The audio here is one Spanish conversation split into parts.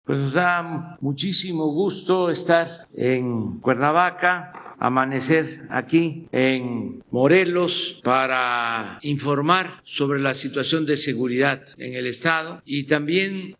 Pues nos da muchísimo gusto estar en Cuernavaca, amanecer aquí en Morelos para informar sobre la situación de seguridad en el estado y también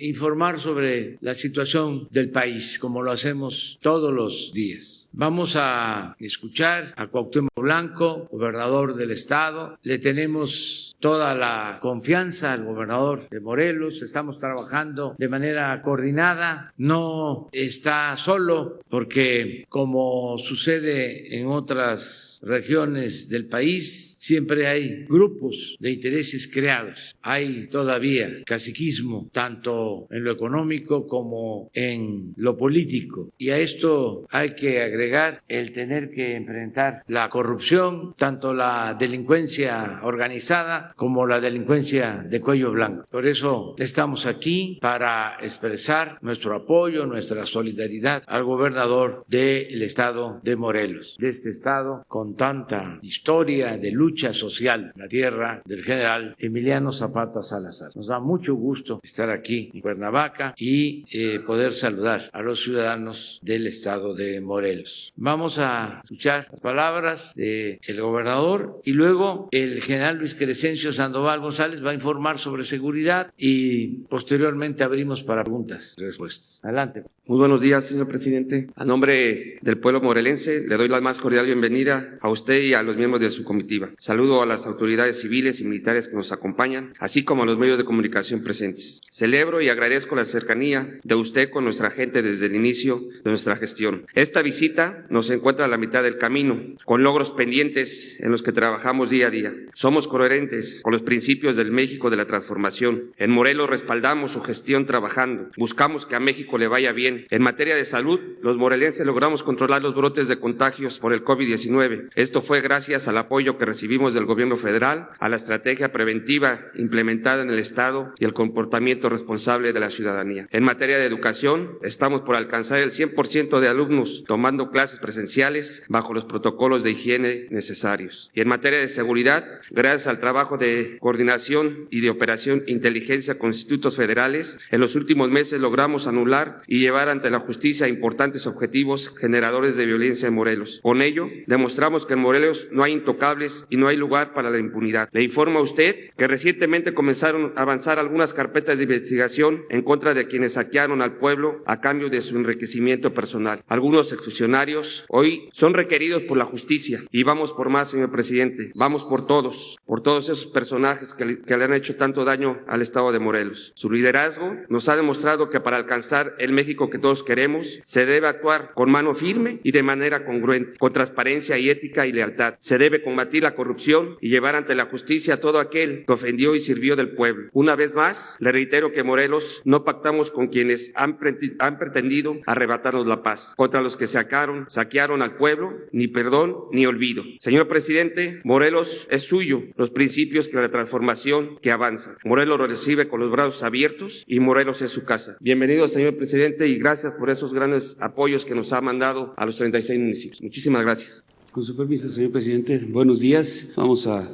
informar sobre la situación del país, como lo hacemos todos los días. Vamos a escuchar a Cuauhtémoc Blanco, gobernador del estado. Le tenemos toda la confianza al gobernador de Morelos. Estamos trabajando de manera coordinada. No está solo porque, como sucede en otras regiones del país, siempre hay grupos de intereses creados. Hay todavía caciquismo, tanto en lo económico como en lo político. Y a esto hay que agregar el tener que enfrentar la corrupción, tanto la delincuencia organizada como la delincuencia de cuello blanco. Por eso estamos aquí para expresar nuestro apoyo, nuestra solidaridad al gobernador del estado de Morelos, de este estado con tanta historia de lucha social, la tierra del general Emiliano Zapata Salazar. Nos da mucho gusto estar aquí en Cuernavaca y poder saludar a los ciudadanos del estado de Morelos. Vamos a escuchar las palabras del gobernador y luego el general Luis Crescencio Sandoval González va a informar sobre seguridad y posteriormente abrimos para preguntas y respuestas. Adelante. Muy buenos días, señor presidente. A nombre del pueblo morelense, le doy la más cordial bienvenida a usted y a los miembros de su comitiva. Saludo a las autoridades civiles y militares que nos acompañan, así como a los medios de comunicación presentes. Celebro y agradezco la cercanía de usted con nuestra gente desde el inicio de nuestra gestión. Esta visita nos encuentra a la mitad del camino, con logros pendientes en los que trabajamos día a día. Somos coherentes con los principios del México de la transformación. En Morelos respaldamos su gestión trabajando. Buscamos que a México le vaya bien. En materia de salud, los morelenses logramos controlar los brotes de contagios por el COVID-19. Esto fue gracias al apoyo que recibimos del gobierno federal, a la estrategia preventiva implementada en el estado y el comportamiento responsable de la ciudadanía. En materia de educación, estamos por alcanzar el 100% de alumnos tomando clases presenciales bajo los protocolos de higiene necesarios. Y en materia de seguridad, gracias al trabajo de coordinación y de operación inteligencia con institutos federales, en los últimos meses logramos anular y llevar ante la justicia importantes objetivos generadores de violencia en Morelos. Con ello, demostramos que en Morelos no hay intocables y no hay lugar para la impunidad. Le informo a usted que recientemente comenzaron a avanzar algunas carpetas de investigación en contra de quienes saquearon al pueblo a cambio de su enriquecimiento personal. Algunos exfuncionarios hoy son requeridos por la justicia y vamos por más, señor presidente. Vamos por todos esos personajes que le han hecho tanto daño al estado de Morelos. Su liderazgo nos ha demostrado que para alcanzar el México que todos queremos, se debe actuar con mano firme y de manera congruente, con transparencia y ética y lealtad. Se debe combatir la corrupción y llevar ante la justicia a todo aquel que ofendió y sirvió del pueblo. Una vez más, le reitero que Morelos no pactamos con quienes han pretendido arrebatarnos la paz, contra los que saquearon al pueblo, ni perdón ni olvido. Señor presidente, Morelos es suyo, los principios que la transformación que avanza. Morelos lo recibe con los brazos abiertos y Morelos es su casa. Bienvenido, señor presidente, y gracias por esos grandes apoyos que nos ha mandado a los 36 municipios. Muchísimas gracias. Con su permiso, señor presidente, buenos días. Vamos a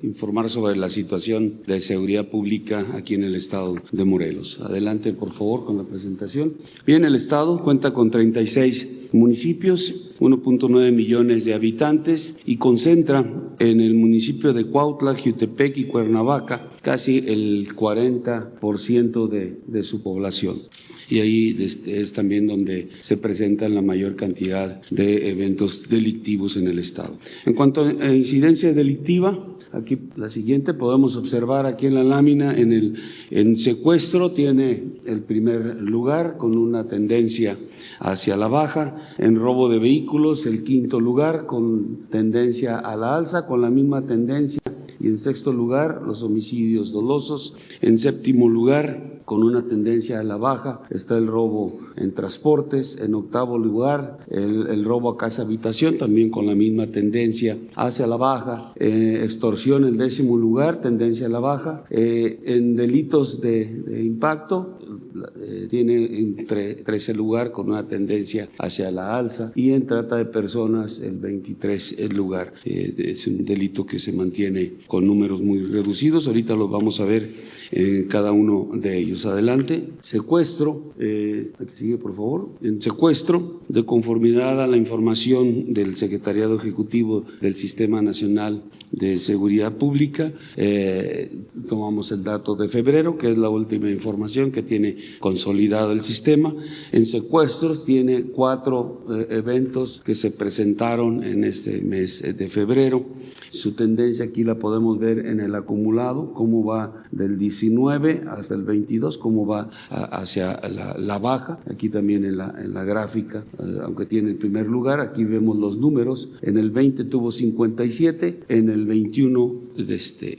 informar sobre la situación de seguridad pública aquí en el estado de Morelos. Adelante, por favor, con la presentación. Bien, el estado cuenta con 36 municipios, 1.9 millones de habitantes y concentra en el municipio de Cuautla, Jiutepec y Cuernavaca casi el 40% de su población. Y ahí es también donde se presentan la mayor cantidad de eventos delictivos en el estado. En cuanto a incidencia delictiva, aquí la siguiente podemos observar aquí en la lámina, en secuestro tiene el primer lugar con una tendencia hacia la baja, en robo de vehículos el quinto lugar con tendencia a la alza, con la misma tendencia, y en sexto lugar los homicidios dolosos, en séptimo lugar con una tendencia a la baja está el robo en transportes, en octavo lugar el robo a casa habitación también con la misma tendencia hacia la baja, extorsión en décimo lugar, tendencia a la baja, en delitos de impacto tiene un 13 lugar con una tendencia hacia la alza, y en trata de personas el 23 lugar. Es un delito que se mantiene con números muy reducidos. Ahorita los vamos a ver en cada uno de ellos. Adelante. Secuestro, aquí sigue por favor. En secuestro, de conformidad a la información del Secretariado Ejecutivo del Sistema Nacional de Seguridad Pública, tomamos el dato de febrero, que es la última información que tiene consolidado el sistema. En secuestros tiene 4 eventos que se presentaron en este mes de febrero. Su tendencia aquí la podemos ver en el acumulado, cómo va del 19 hasta el 22, cómo va hacia la baja. Aquí también en la gráfica, aunque tiene el primer lugar, aquí vemos los números. En el 20 tuvo 57, en el 21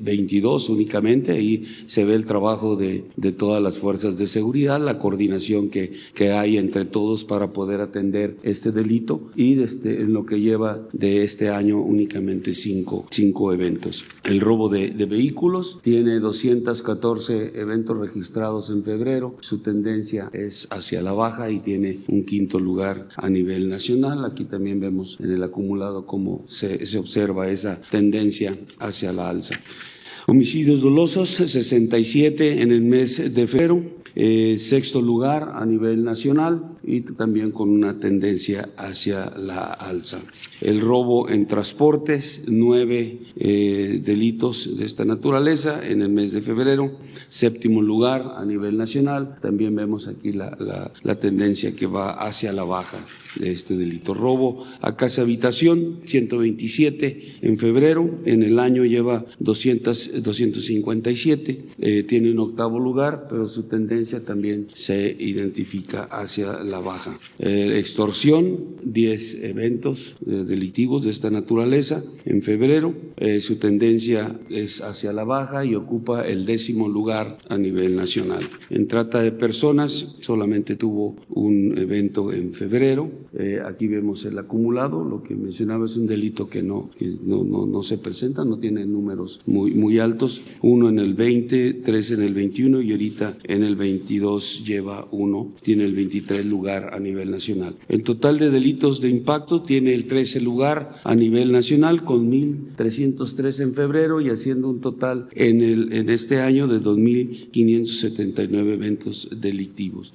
22 únicamente. Ahí se ve el trabajo de todas las fuerzas de seguridad, la coordinación que hay entre todos para poder atender este delito, y en lo que lleva de este año únicamente 5 eventos. El robo de vehículos tiene 214 eventos registrados en febrero. Su tendencia es hacia la baja y tiene un 5º lugar a nivel nacional. Aquí también vemos en el acumulado cómo se observa esa tendencia hacia la alza. Homicidios dolosos, 67 en el mes de febrero. 6º lugar a nivel nacional y también con una tendencia hacia la alza. El robo en transportes, 9 delitos de esta naturaleza en el mes de febrero. 7º lugar a nivel nacional. También vemos aquí la tendencia que va hacia la baja de este delito. Robo a casa habitación, 127 en febrero. En el año lleva 257. Tiene un 8º lugar, pero su tendencia también se identifica hacia la baja. Extorsión, 10 eventos delictivos de esta naturaleza en febrero. Su tendencia es hacia la baja y ocupa el 10º lugar a nivel nacional. En trata de personas solamente tuvo un evento en febrero. Aquí vemos el acumulado. Lo que mencionaba es un delito que no se presenta, no tiene números muy altos. 1 en el 20, 3 en el 21 y ahorita en el 22 lleva 1, tiene el 23 lugar a nivel nacional. El total de delitos de impacto tiene el 13 lugar a nivel nacional con 1.303 en febrero y haciendo un total en este año de 2.579 eventos delictivos.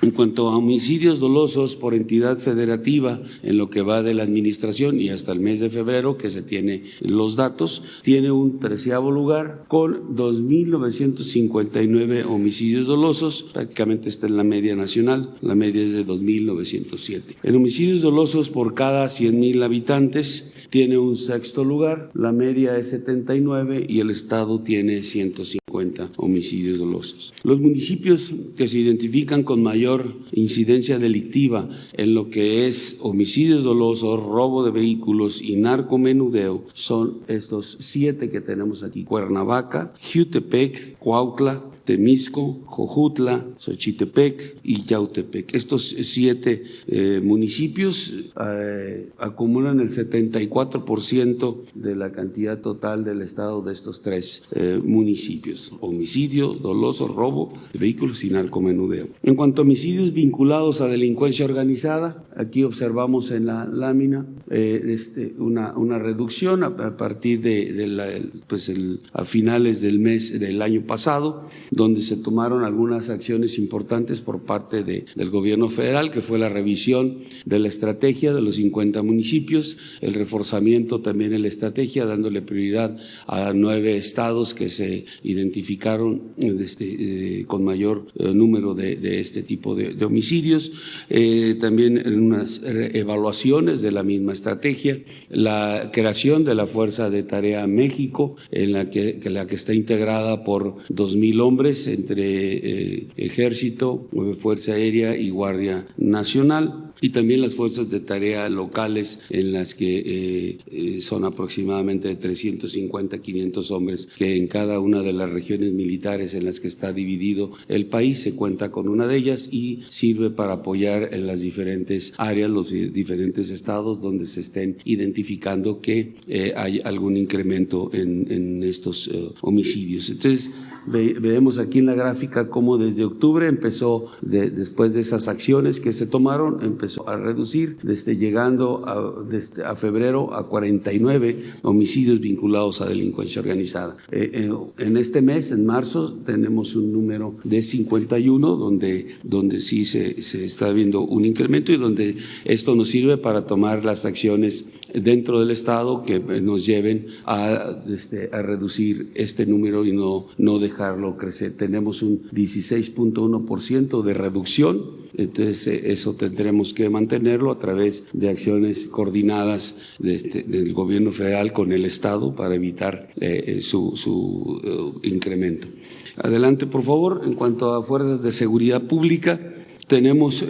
En cuanto a homicidios dolosos por entidad federativa, en lo que va de la administración y hasta el mes de febrero, que se tiene los datos, tiene un 13º lugar con 2.959 homicidios dolosos. Prácticamente está en la media nacional, la media es de 2.907. En homicidios dolosos por cada 100,000 habitantes, tiene un 6º lugar, la media es 79 y el estado tiene 150 homicidios dolosos. Los municipios que se identifican con mayor incidencia delictiva en lo que es homicidios dolosos, robo de vehículos y narcomenudeo son estos 7 que tenemos aquí: Cuernavaca, Jiutepec, Cuautla, Temisco, Jojutla, Xochitepec y Yautepec. Estos 7 municipios acumulan el 74% de la cantidad total del estado de estos 3 municipios: homicidio doloso, robo de vehículos y narcomenudeo. En cuanto a homicidios vinculados a delincuencia organizada, aquí observamos en la lámina una reducción a partir a finales del mes del año pasado, donde se tomaron algunas acciones importantes por parte del gobierno federal, que fue la revisión de la estrategia de los 50 municipios, el reforzamiento también en la estrategia, dándole prioridad a 9 estados que se identificaron con mayor número de este tipo de homicidios. También en unas evaluaciones de la misma estrategia, la creación de la Fuerza de Tarea México, en la que está integrada por 2,000 hombres entre Ejército, Fuerza Aérea y Guardia Nacional, y también las fuerzas de tarea locales, en las que son aproximadamente de 350 a 500 hombres, que en cada una de las regiones militares en las que está dividido el país se cuenta con una de ellas y sirve para apoyar en las diferentes áreas, los diferentes estados donde se estén identificando que hay algún incremento en estos homicidios. Entonces, vemos vemos aquí en la gráfica cómo desde octubre empezó, después de esas acciones que se tomaron, empezó a reducir, llegando a febrero a 49 homicidios vinculados a delincuencia organizada. En este mes, en marzo, tenemos un número de 51, donde sí se está viendo un incremento y donde esto nos sirve para tomar las acciones dentro del Estado que nos lleven a reducir este número y no dejarlo crecer. Tenemos un 16.1% de reducción, entonces eso tendremos que mantenerlo a través de acciones coordinadas del gobierno federal con el Estado para evitar su incremento. Adelante, por favor. En cuanto a fuerzas de seguridad pública, tenemos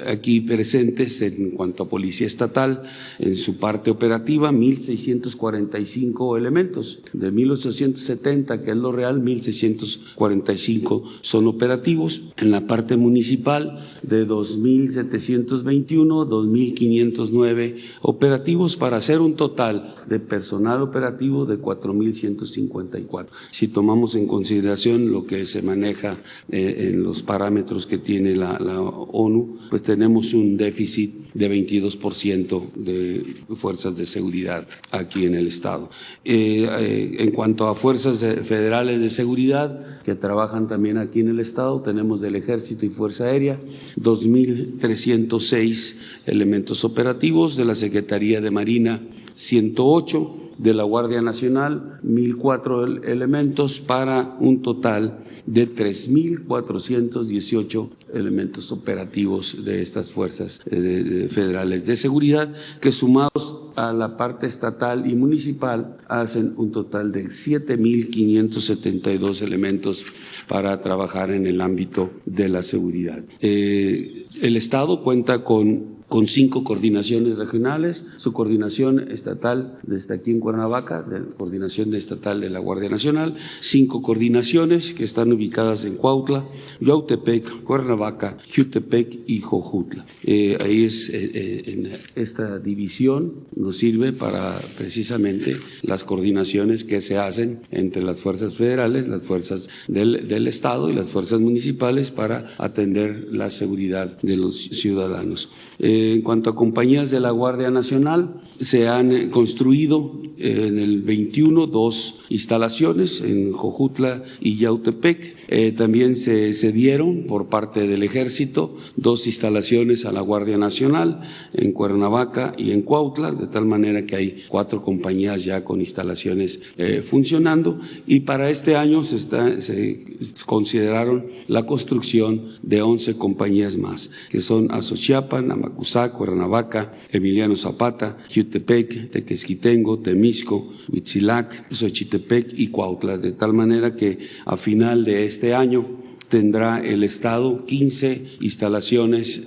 aquí presentes en cuanto a Policía Estatal, en su parte operativa, 1,645 elementos. De 1,870, que es lo real, 1,645 son operativos. En la parte municipal, de 2,721, 2,509 operativos, para hacer un total de personal operativo de 4,154. Si tomamos en consideración lo que se maneja en los parámetros que tiene la ONU, pues tenemos un déficit de 22% de fuerzas de seguridad aquí en el Estado. En cuanto a fuerzas federales de seguridad que trabajan también aquí en el Estado, tenemos del Ejército y Fuerza Aérea 2,306 elementos operativos, de la Secretaría de Marina 108, de la Guardia Nacional 1,004 elementos, para un total de 3,418 elementos operativos de estas fuerzas federales de seguridad, que sumados a la parte estatal y municipal hacen un total de 7,572 elementos para trabajar en el ámbito de la seguridad. El Estado cuenta con 5 coordinaciones regionales, su coordinación estatal desde aquí en Cuernavaca, de coordinación estatal de la Guardia Nacional, 5 coordinaciones que están ubicadas en Cuautla, Yautepec, Cuernavaca, Jutepec y Jojutla. Ahí en esta división nos sirve para precisamente las coordinaciones que se hacen entre las fuerzas federales, las fuerzas del Estado y las fuerzas municipales para atender la seguridad de los ciudadanos. En cuanto a compañías de la Guardia Nacional, se han construido en el 21 2 instalaciones en Jojutla y Yautepec. También se cedieron por parte del Ejército 2 instalaciones a la Guardia Nacional en Cuernavaca y en Cuautla, de tal manera que hay 4 compañías ya con instalaciones funcionando, y para este año se consideraron la construcción de 11 compañías más, que son Azochiapan, Amacuzá, Cuernavaca, Emiliano Zapata, Jutepec, Tequesquitengo, Temisco, Huitzilac, Xochitepec y Cuautla, de tal manera que a final de este año tendrá el Estado 15 instalaciones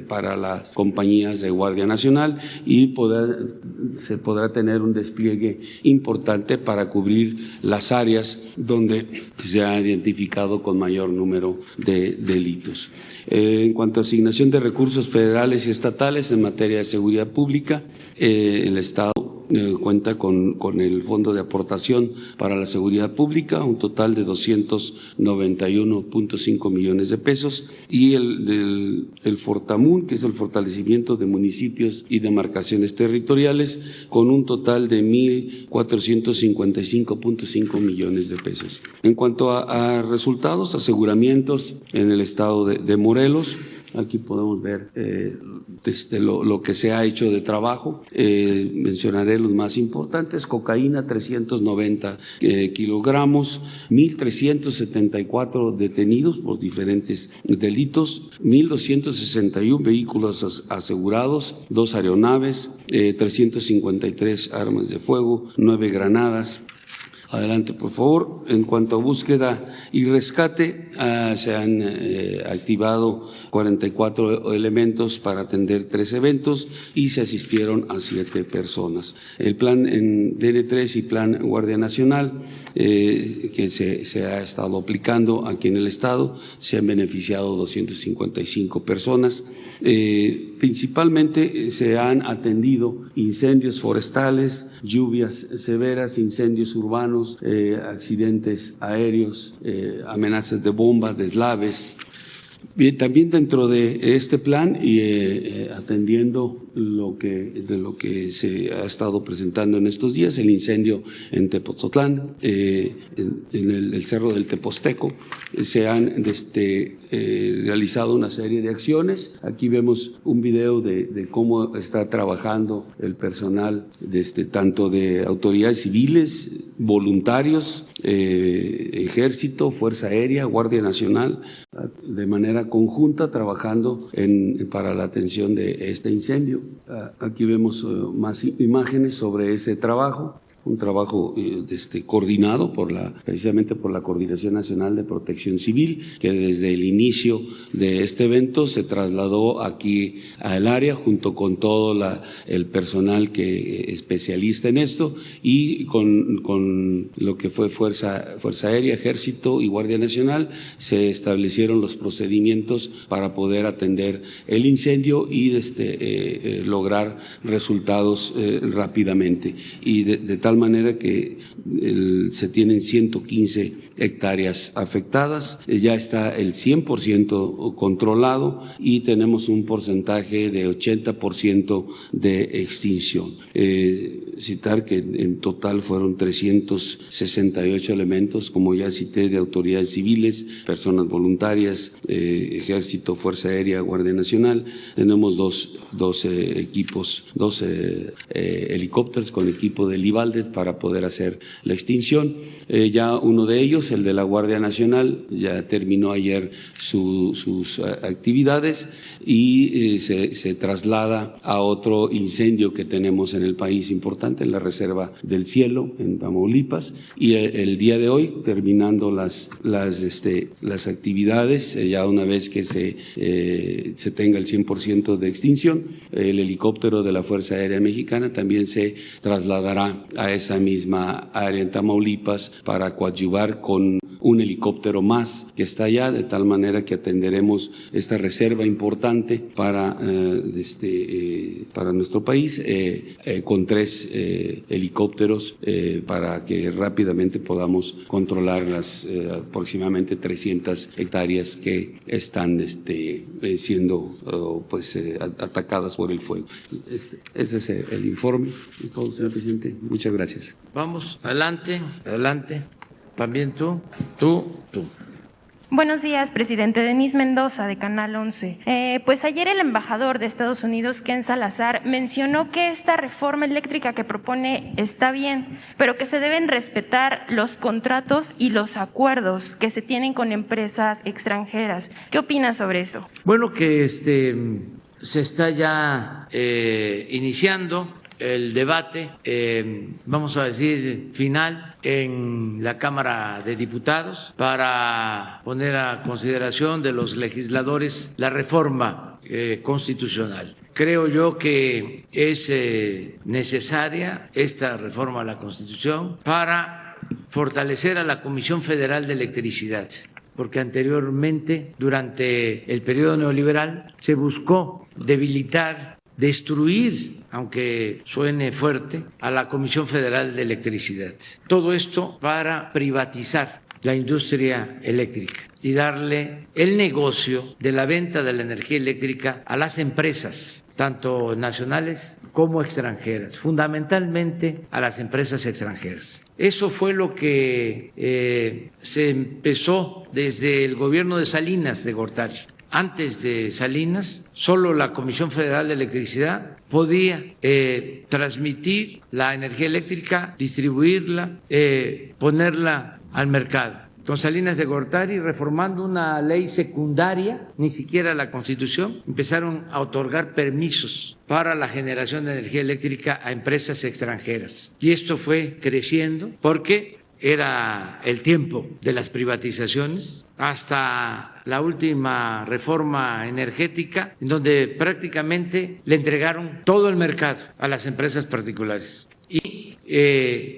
para las compañías de Guardia Nacional y se podrá tener un despliegue importante para cubrir las áreas donde se ha identificado con mayor número de delitos. En cuanto a asignación de recursos federales y estatales en materia de seguridad pública, el Estado cuenta con el Fondo de Aportación para la Seguridad Pública, un total de 291.5 millones de pesos, y el Fortamun, que es el fortalecimiento de municipios y demarcaciones territoriales, con un total de 1,455.5 millones de pesos. En cuanto a resultados, aseguramientos en el estado de Morelos, aquí podemos ver lo que se ha hecho de trabajo. Mencionaré los más importantes: cocaína 390 kilogramos, 1,374 detenidos por diferentes delitos, 1,261 vehículos asegurados, 2 aeronaves, 353 armas de fuego, 9 granadas. Adelante, por favor. En cuanto a búsqueda y rescate, se han activado 44 elementos para atender 3 eventos y se asistieron a 7 personas. El plan en DN3 y plan Guardia Nacional que se ha estado aplicando aquí en el Estado, se han beneficiado 255 personas. Principalmente se han atendido incendios forestales, lluvias severas, incendios urbanos, accidentes aéreos, amenazas de bombas, deslaves. Bien, también dentro de este plan y atendiendo de lo que se ha estado presentando en estos días, el incendio en Tepoztlán, en el Cerro del Teposteco, se han realizado una serie de acciones. Aquí vemos un video de cómo está trabajando el personal tanto de autoridades civiles, voluntarios, Ejército, Fuerza Aérea, Guardia Nacional, de manera conjunta trabajando para la atención de este incendio. Aquí vemos más imágenes sobre ese trabajo. Un trabajo coordinado precisamente por la Coordinación Nacional de Protección Civil, que desde el inicio de este evento se trasladó aquí al área junto con todo el personal especialista en esto y con lo que fue Fuerza Aérea, Ejército y Guardia Nacional. Se establecieron los procedimientos para poder atender el incendio y lograr resultados rápidamente y de tal manera que se tienen 115 hectáreas afectadas, ya está el 100% controlado y tenemos un porcentaje de 80% de extinción. Citar que en total fueron 368 elementos, como ya cité, de autoridades civiles, personas voluntarias, Ejército, Fuerza Aérea, Guardia Nacional. Tenemos dos equipos, dos helicópteros con equipo del IVALDES para poder hacer la extinción. Ya uno de ellos, el de la Guardia Nacional, ya terminó ayer sus actividades y se traslada a otro incendio que tenemos en el país importante, en la Reserva del Cielo, en Tamaulipas, y el día de hoy, terminando las actividades, ya una vez que se tenga el 100% de extinción, el helicóptero de la Fuerza Aérea Mexicana también se trasladará a esa misma área en Tamaulipas para coadyuvar con un helicóptero más que está allá, de tal manera que atenderemos esta reserva importante para nuestro país, con 3 helicópteros para que rápidamente podamos controlar las aproximadamente 300 hectáreas que están siendo atacadas por el fuego. Ese es el informe. Señor presidente, muchas gracias. Vamos, adelante. También tú. Buenos días, presidente. Denise Mendoza, de Canal 11. Pues ayer el embajador de Estados Unidos, Ken Salazar, mencionó que esta reforma eléctrica que propone está bien, pero que se deben respetar los contratos y los acuerdos que se tienen con empresas extranjeras. ¿Qué opina sobre esto? Bueno, que se está ya iniciando el debate, vamos a decir, final en la Cámara de Diputados para poner a consideración de los legisladores la reforma constitucional. Creo yo que es necesaria esta reforma a la Constitución para fortalecer a la Comisión Federal de Electricidad, porque anteriormente, durante el periodo neoliberal, se buscó debilitar, destruir, aunque suene fuerte, a la Comisión Federal de Electricidad. Todo esto para privatizar la industria eléctrica y darle el negocio de la venta de la energía eléctrica a las empresas, tanto nacionales como extranjeras, fundamentalmente a las empresas extranjeras. Eso fue lo que se empezó desde el gobierno de Salinas de Gortari. Antes de Salinas, solo la Comisión Federal de Electricidad podía transmitir la energía eléctrica, distribuirla, ponerla al mercado. Con Salinas de Gortari, reformando una ley secundaria, ni siquiera la Constitución, empezaron a otorgar permisos para la generación de energía eléctrica a empresas extranjeras. Y esto fue creciendo porque era el tiempo de las privatizaciones, hasta la última reforma energética, en donde prácticamente le entregaron todo el mercado a las empresas particulares. Y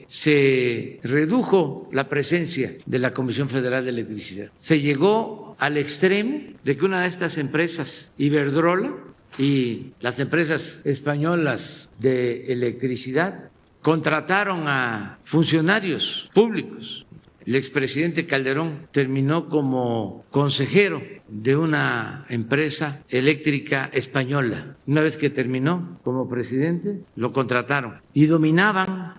se redujo la presencia de la Comisión Federal de Electricidad. Se llegó al extremo de que una de estas empresas, Iberdrola, y las empresas españolas de electricidad contrataron a funcionarios públicos. El expresidente Calderón terminó como consejero de una empresa eléctrica española. Una vez que terminó como presidente, lo contrataron y dominaban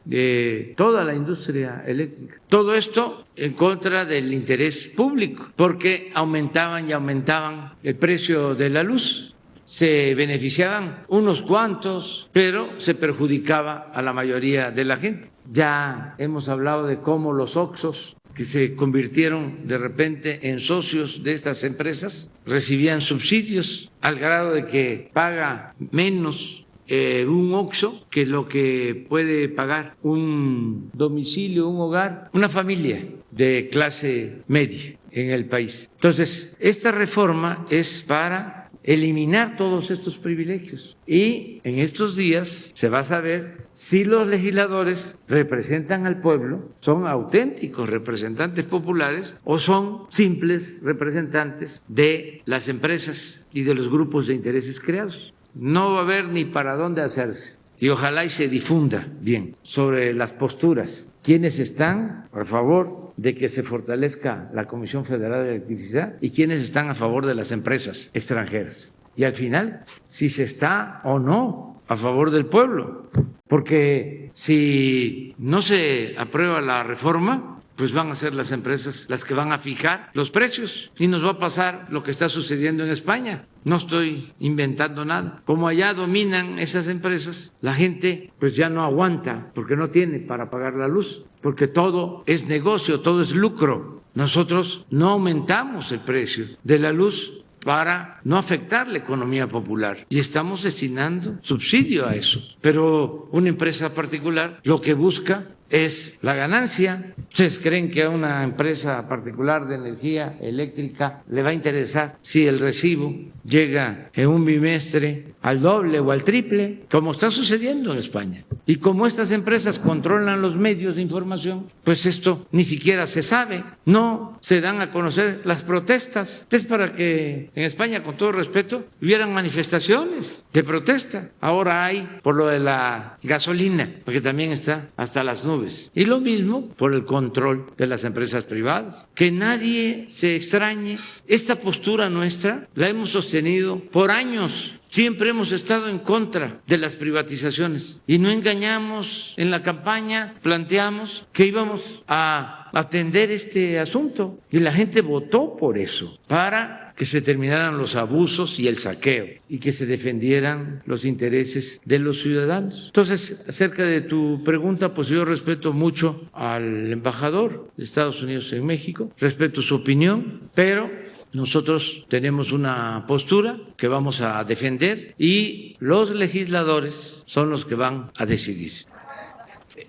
toda la industria eléctrica. Todo esto en contra del interés público, porque aumentaban y aumentaban el precio de la luz. Se beneficiaban unos cuantos, pero se perjudicaba a la mayoría de la gente. Ya hemos hablado de cómo los Oxxos, que se convirtieron de repente en socios de estas empresas, recibían subsidios al grado de que paga menos un Oxxo que lo que puede pagar un domicilio, un hogar, una familia de clase media en el país. Entonces, esta reforma es para eliminar todos estos privilegios y en estos días se va a saber si los legisladores representan al pueblo, son auténticos representantes populares o son simples representantes de las empresas y de los grupos de intereses creados. No va a haber ni para dónde hacerse. Y ojalá y se difunda bien sobre las posturas. ¿Quiénes están a favor de que se fortalezca la Comisión Federal de Electricidad y quiénes están a favor de las empresas extranjeras? Y al final, si se está o no a favor del pueblo. Porque si no se aprueba la reforma, pues van a ser las empresas las que van a fijar los precios y nos va a pasar lo que está sucediendo en España. No estoy inventando nada. Como allá dominan esas empresas, la gente pues ya no aguanta porque no tiene para pagar la luz, porque todo es negocio, todo es lucro. Nosotros no aumentamos el precio de la luz para no afectar la economía popular y estamos destinando subsidio a eso. Pero una empresa particular lo que busca es la ganancia. ¿Ustedes creen que a una empresa particular de energía eléctrica le va a interesar si el recibo llega en un bimestre al doble o al triple, como está sucediendo en España? Y como estas empresas controlan los medios de información, pues esto ni siquiera se sabe, no se dan a conocer las protestas. Es para que en España, con todo respeto, hubieran manifestaciones de protesta. Ahora hay por lo de la gasolina, porque también está hasta las nubes. Y lo mismo por el control de las empresas privadas. Que nadie se extrañe. Esta postura nuestra la hemos sostenido por años. Siempre hemos estado en contra de las privatizaciones y no engañamos. En la campaña planteamos que íbamos a atender este asunto y la gente votó por eso, para que se terminaran los abusos y el saqueo y que se defendieran los intereses de los ciudadanos. Entonces, acerca de tu pregunta, pues yo respeto mucho al embajador de Estados Unidos en México, respeto su opinión, pero nosotros tenemos una postura que vamos a defender y los legisladores son los que van a decidir.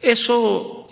Eso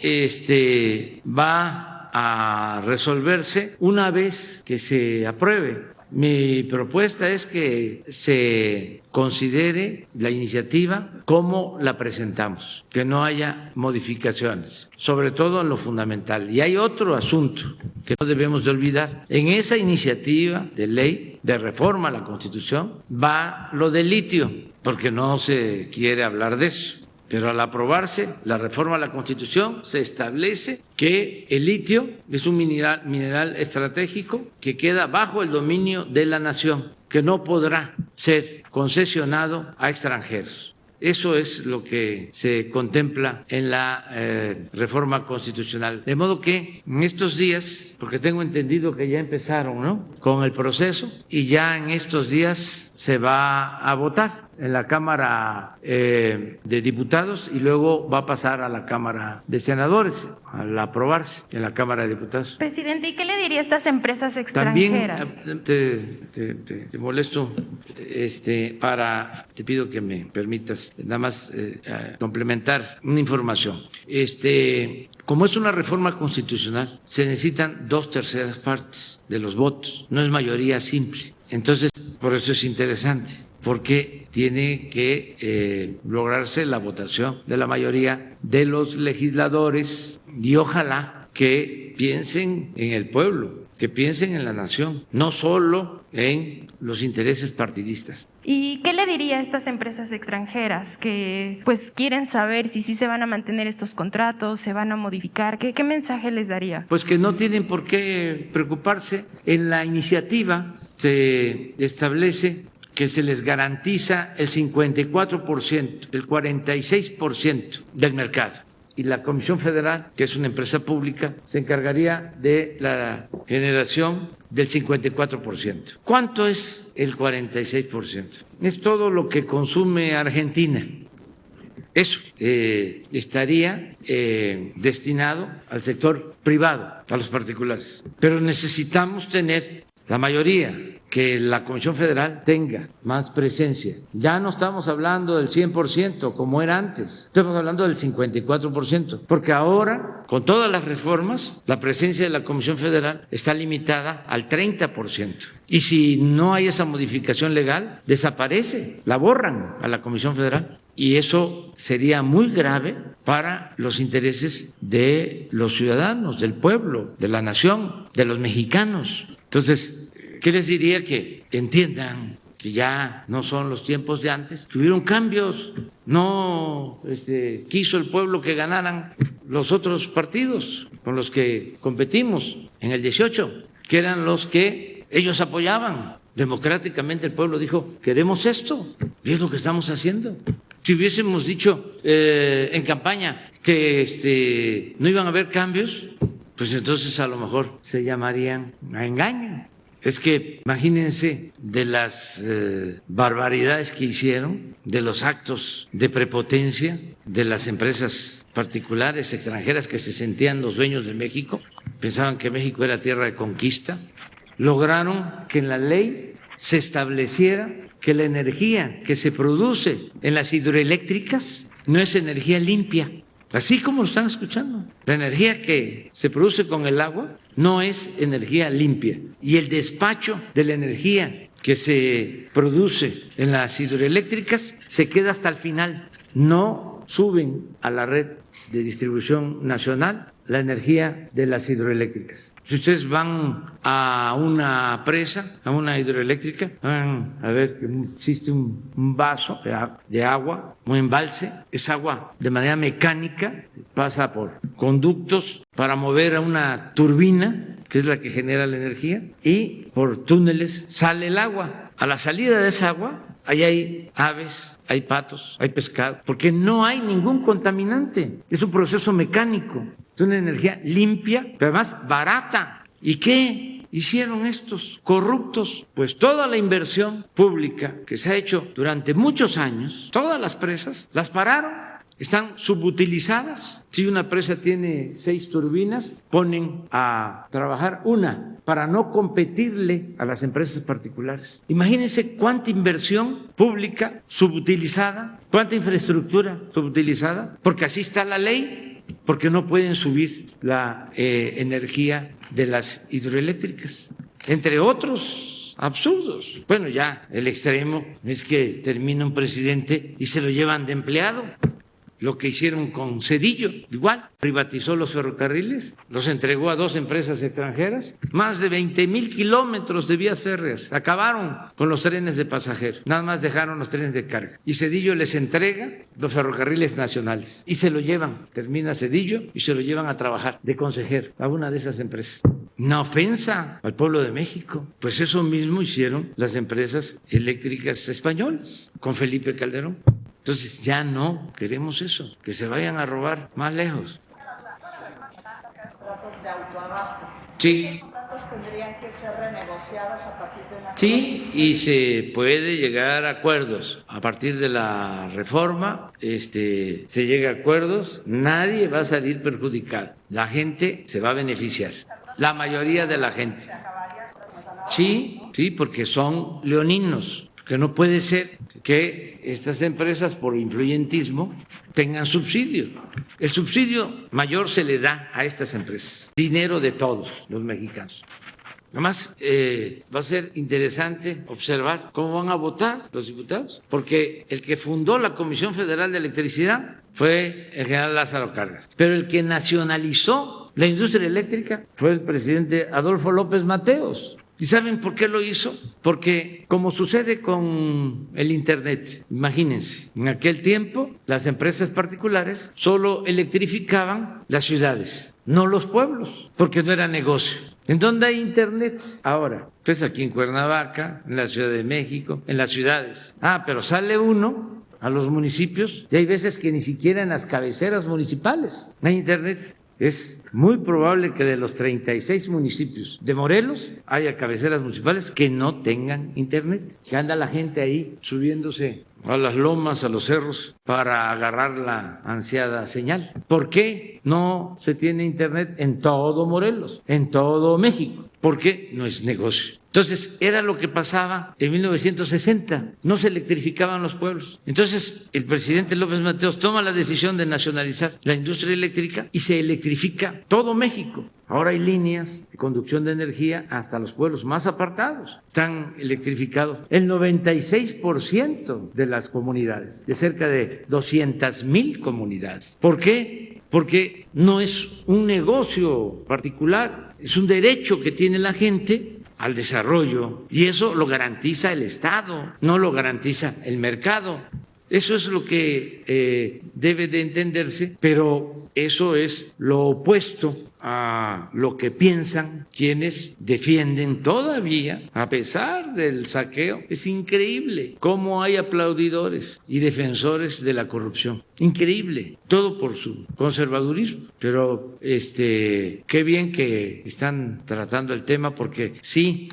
va a resolverse una vez que se apruebe. Mi propuesta es que se considere la iniciativa como la presentamos, que no haya modificaciones, sobre todo en lo fundamental. Y hay otro asunto que no debemos de olvidar. En esa iniciativa de ley de reforma a la Constitución va lo del litio, porque no se quiere hablar de eso. Pero al aprobarse la reforma a la Constitución se establece que el litio es un mineral estratégico que queda bajo el dominio de la nación, que no podrá ser concesionado a extranjeros. Eso es lo que se contempla en la reforma constitucional. De modo que en estos días, porque tengo entendido que ya empezaron, ¿no?, con el proceso y ya en estos días se va a votar en la Cámara de Diputados y luego va a pasar a la Cámara de Senadores al aprobarse en la Cámara de Diputados. Presidente, ¿y qué le diría a estas empresas extranjeras? También te molesto, te pido que me permitas nada más complementar una información. Como es una reforma constitucional, se necesitan 2/3 partes de los votos, no es mayoría simple. Entonces, por eso es interesante, porque tiene que lograrse la votación de la mayoría de los legisladores y ojalá que piensen en el pueblo, que piensen en la nación, no solo en los intereses partidistas. ¿Y qué le diría a estas empresas extranjeras que pues quieren saber si sí se van a mantener estos contratos, se van a modificar? ¿Qué mensaje les daría? Pues que no tienen por qué preocuparse. En la iniciativa se establece que se les garantiza el 54%, el 46% del mercado. Y la Comisión Federal, que es una empresa pública, se encargaría de la generación del 54%. ¿Cuánto es el 46%? Es todo lo que consume Argentina. Eso estaría destinado al sector privado, a los particulares. Pero necesitamos tener la mayoría, que la Comisión Federal tenga más presencia. Ya no estamos hablando del 100% como era antes, estamos hablando del 54%, porque ahora, con todas las reformas, la presencia de la Comisión Federal está limitada al 30%. Y si no hay esa modificación legal, desaparece, la borran a la Comisión Federal. Y eso sería muy grave para los intereses de los ciudadanos, del pueblo, de la nación, de los mexicanos. Entonces, ¿qué les diría? Que entiendan que ya no son los tiempos de antes, que hubieron cambios, no quiso el pueblo que ganaran los otros partidos con los que competimos en el 18, que eran los que ellos apoyaban. Democráticamente el pueblo dijo, queremos esto, y es lo que estamos haciendo. Si hubiésemos dicho en campaña que no iban a haber cambios, pues entonces a lo mejor se llamarían a engaño. Es que imagínense de las barbaridades que hicieron, de los actos de prepotencia de las empresas particulares extranjeras que se sentían los dueños de México, pensaban que México era tierra de conquista. Lograron que en la ley se estableciera que la energía que se produce en las hidroeléctricas no es energía limpia. Así como lo están escuchando, la energía que se produce con el agua no es energía limpia. Y el despacho de la energía que se produce en las hidroeléctricas se queda hasta el final. No suben a la red de distribución nacional la energía de las hidroeléctricas. Si ustedes van a una presa, a una hidroeléctrica, van a ver que existe un vaso de agua, un embalse, es agua de manera mecánica, pasa por conductos para mover a una turbina, que es la que genera la energía, y por túneles sale el agua. A la salida de esa agua, ahí hay aves, hay patos, hay pescado, porque no hay ningún contaminante. Es un proceso mecánico, es una energía limpia, pero además barata. ¿Y qué hicieron estos corruptos? Pues toda la inversión pública que se ha hecho durante muchos años, todas las presas, las pararon. Están subutilizadas. Si una presa tiene 6 turbinas, ponen a trabajar una para no competirle a las empresas particulares. Imagínense cuánta inversión pública subutilizada, cuánta infraestructura subutilizada, porque así está la ley, porque no pueden subir la energía de las hidroeléctricas, entre otros absurdos. Bueno, ya el extremo es que termina un presidente y se lo llevan de empleado. Lo que hicieron con Zedillo, igual, privatizó los ferrocarriles, los entregó a 2 empresas extranjeras, más de 20,000 kilómetros de vías férreas, acabaron con los trenes de pasajeros, nada más dejaron los trenes de carga. Y Zedillo les entrega los ferrocarriles nacionales y se lo llevan, termina Zedillo y se lo llevan a trabajar de consejero a una de esas empresas. Una ofensa al pueblo de México. Pues eso mismo hicieron las empresas eléctricas españolas con Felipe Calderón. Entonces ya no queremos eso, que se vayan a robar más lejos. Contratos de autoabasto. Sí. ¿Esos contratos tendrían que ser renegociados a partir de una reforma? Sí, y se puede llegar a acuerdos. A partir de la reforma se llega a acuerdos, nadie va a salir perjudicado. La gente se va a beneficiar, la mayoría de la gente. Sí, sí, porque son leoninos. Que no puede ser que estas empresas por influyentismo tengan subsidio. El subsidio mayor se le da a estas empresas, dinero de todos los mexicanos. Además, va a ser interesante observar cómo van a votar los diputados, porque el que fundó la Comisión Federal de Electricidad fue el general Lázaro Cárdenas, pero el que nacionalizó la industria eléctrica fue el presidente Adolfo López Mateos. ¿Y saben por qué lo hizo? Porque como sucede con el Internet, imagínense, en aquel tiempo las empresas particulares solo electrificaban las ciudades, no los pueblos, porque no era negocio. ¿En dónde hay Internet ahora? Pues aquí en Cuernavaca, en la Ciudad de México, en las ciudades. Pero sale uno a los municipios y hay veces que ni siquiera en las cabeceras municipales hay Internet. Es muy probable que de los 36 municipios de Morelos haya cabeceras municipales que no tengan Internet, que anda la gente ahí subiéndose a las lomas, a los cerros, para agarrar la ansiada señal. ¿Por qué no se tiene Internet en todo Morelos, en todo México? Porque no es negocio. Entonces, era lo que pasaba en 1960, no se electrificaban los pueblos. Entonces, el presidente López Mateos toma la decisión de nacionalizar la industria eléctrica y se electrifica todo México. Ahora hay líneas de conducción de energía hasta los pueblos más apartados. Están electrificados el 96% de las comunidades, de cerca de 200,000 comunidades. ¿Por qué? Porque no es un negocio particular, es un derecho que tiene la gente al desarrollo, y eso lo garantiza el Estado, no lo garantiza el mercado. Eso es lo que debe de entenderse, pero eso es lo opuesto a lo que piensan quienes defienden todavía, a pesar del saqueo. Es increíble cómo hay aplaudidores y defensores de la corrupción. Increíble, todo por su conservadurismo. Pero qué bien que están tratando el tema, porque sí,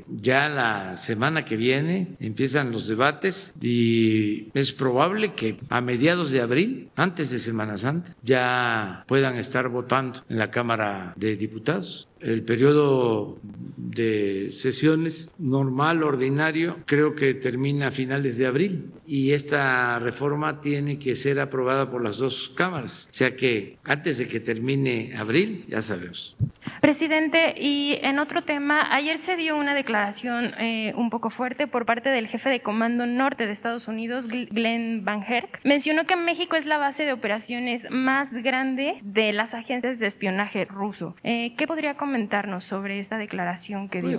ya la semana que viene empiezan los debates y es probable que a mediados de abril, antes de Semana Santa, ya puedan estar votando en la Cámara de Diputados. El periodo de sesiones normal, ordinario, creo que termina a finales de abril, y esta reforma tiene que ser aprobada por las dos cámaras. O sea que antes de que termine abril, ya sabemos. Presidente, y en otro tema, ayer se dio una declaración un poco fuerte por parte del jefe de Comando Norte de Estados Unidos, Glenn Van Herk. Mencionó que México es la base de operaciones más grande de las agencias de espionaje ruso. ¿Qué podría comentarnos sobre esta declaración que dio?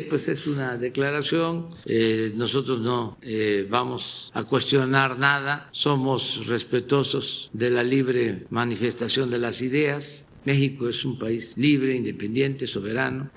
Pues es una declaración. Nosotros no vamos a cuestionar nada. Somos respetuosos de la libre manifestación de las ideas. México es un país libre, independiente, soberano.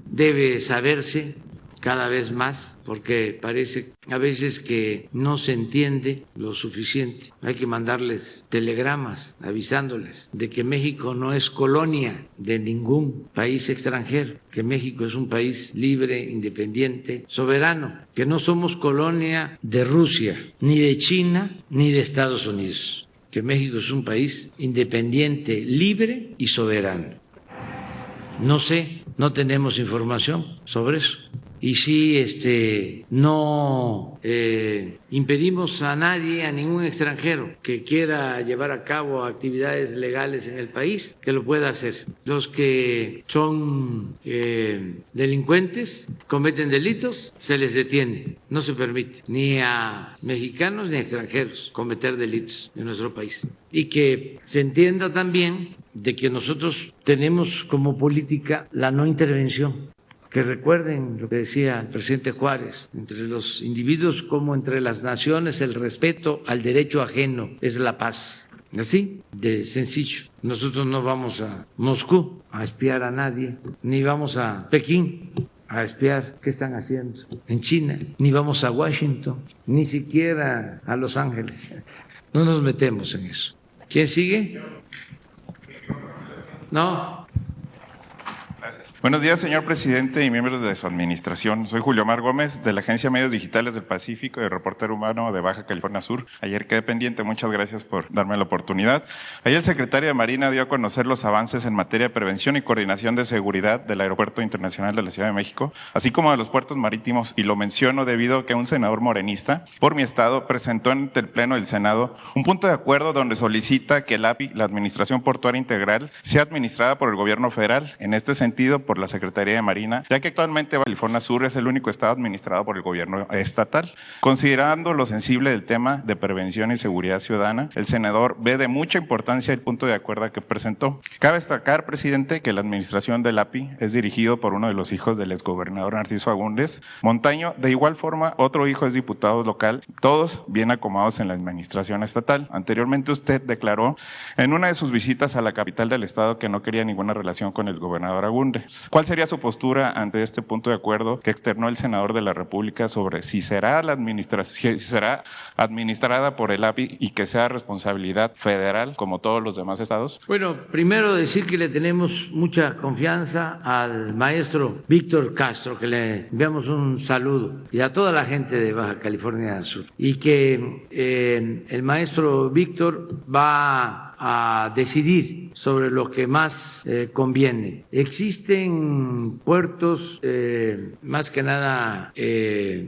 Debe saberse cada vez más, porque parece a veces que no se entiende lo suficiente. Hay que mandarles telegramas avisándoles de que México no es colonia de ningún país extranjero, que México es un país libre, independiente, soberano, que no somos colonia de Rusia, ni de China, ni de Estados Unidos, que México es un país independiente, libre y soberano. No sé, no tenemos información sobre eso. Y si no impedimos a nadie, a ningún extranjero que quiera llevar a cabo actividades legales en el país, que lo pueda hacer. Los que son delincuentes, cometen delitos, se les detiene. No se permite ni a mexicanos ni a extranjeros cometer delitos en nuestro país. Y que se entienda también de que nosotros tenemos como política la no intervención. Que recuerden lo que decía el presidente Juárez: entre los individuos como entre las naciones, el respeto al derecho ajeno es la paz. Así de sencillo. Nosotros no vamos a Moscú a espiar a nadie, ni vamos a Pekín a espiar qué están haciendo en China, ni vamos a Washington, ni siquiera a Los Ángeles. No nos metemos en eso. ¿Quién sigue? No. Buenos días, señor presidente y miembros de su administración. Soy Julio Mar Gómez, de la Agencia Medios Digitales del Pacífico y reportero humano de Baja California Sur. Ayer quedé pendiente, muchas gracias por darme la oportunidad. Ayer el secretario de Marina dio a conocer los avances en materia de prevención y coordinación de seguridad del Aeropuerto Internacional de la Ciudad de México, así como de los puertos marítimos, y lo menciono debido a que un senador morenista por mi estado presentó ante el Pleno del Senado un punto de acuerdo donde solicita que el API, la Administración Portuaria Integral, sea administrada por el gobierno federal. En este sentido, por la Secretaría de Marina, ya que actualmente Baja California Sur es el único estado administrado por el gobierno estatal. Considerando lo sensible del tema de prevención y seguridad ciudadana, el senador ve de mucha importancia el punto de acuerdo que presentó. Cabe destacar, presidente, que la administración del API es dirigido por uno de los hijos del exgobernador Narciso Agúndez Montaño. De igual forma, otro hijo es diputado local, todos bien acomodados en la administración estatal. Anteriormente usted declaró en una de sus visitas a la capital del estado que no quería ninguna relación con el gobernador Agúndez. ¿Cuál sería su postura ante este punto de acuerdo que externó el senador de la República sobre si será administrada por el API y que sea responsabilidad federal como todos los demás estados? Bueno, primero decir que le tenemos mucha confianza al maestro Víctor Castro, que le enviamos un saludo, y a toda la gente de Baja California Sur, y que el maestro Víctor va a decidir sobre lo que más conviene. Existen puertos, más que nada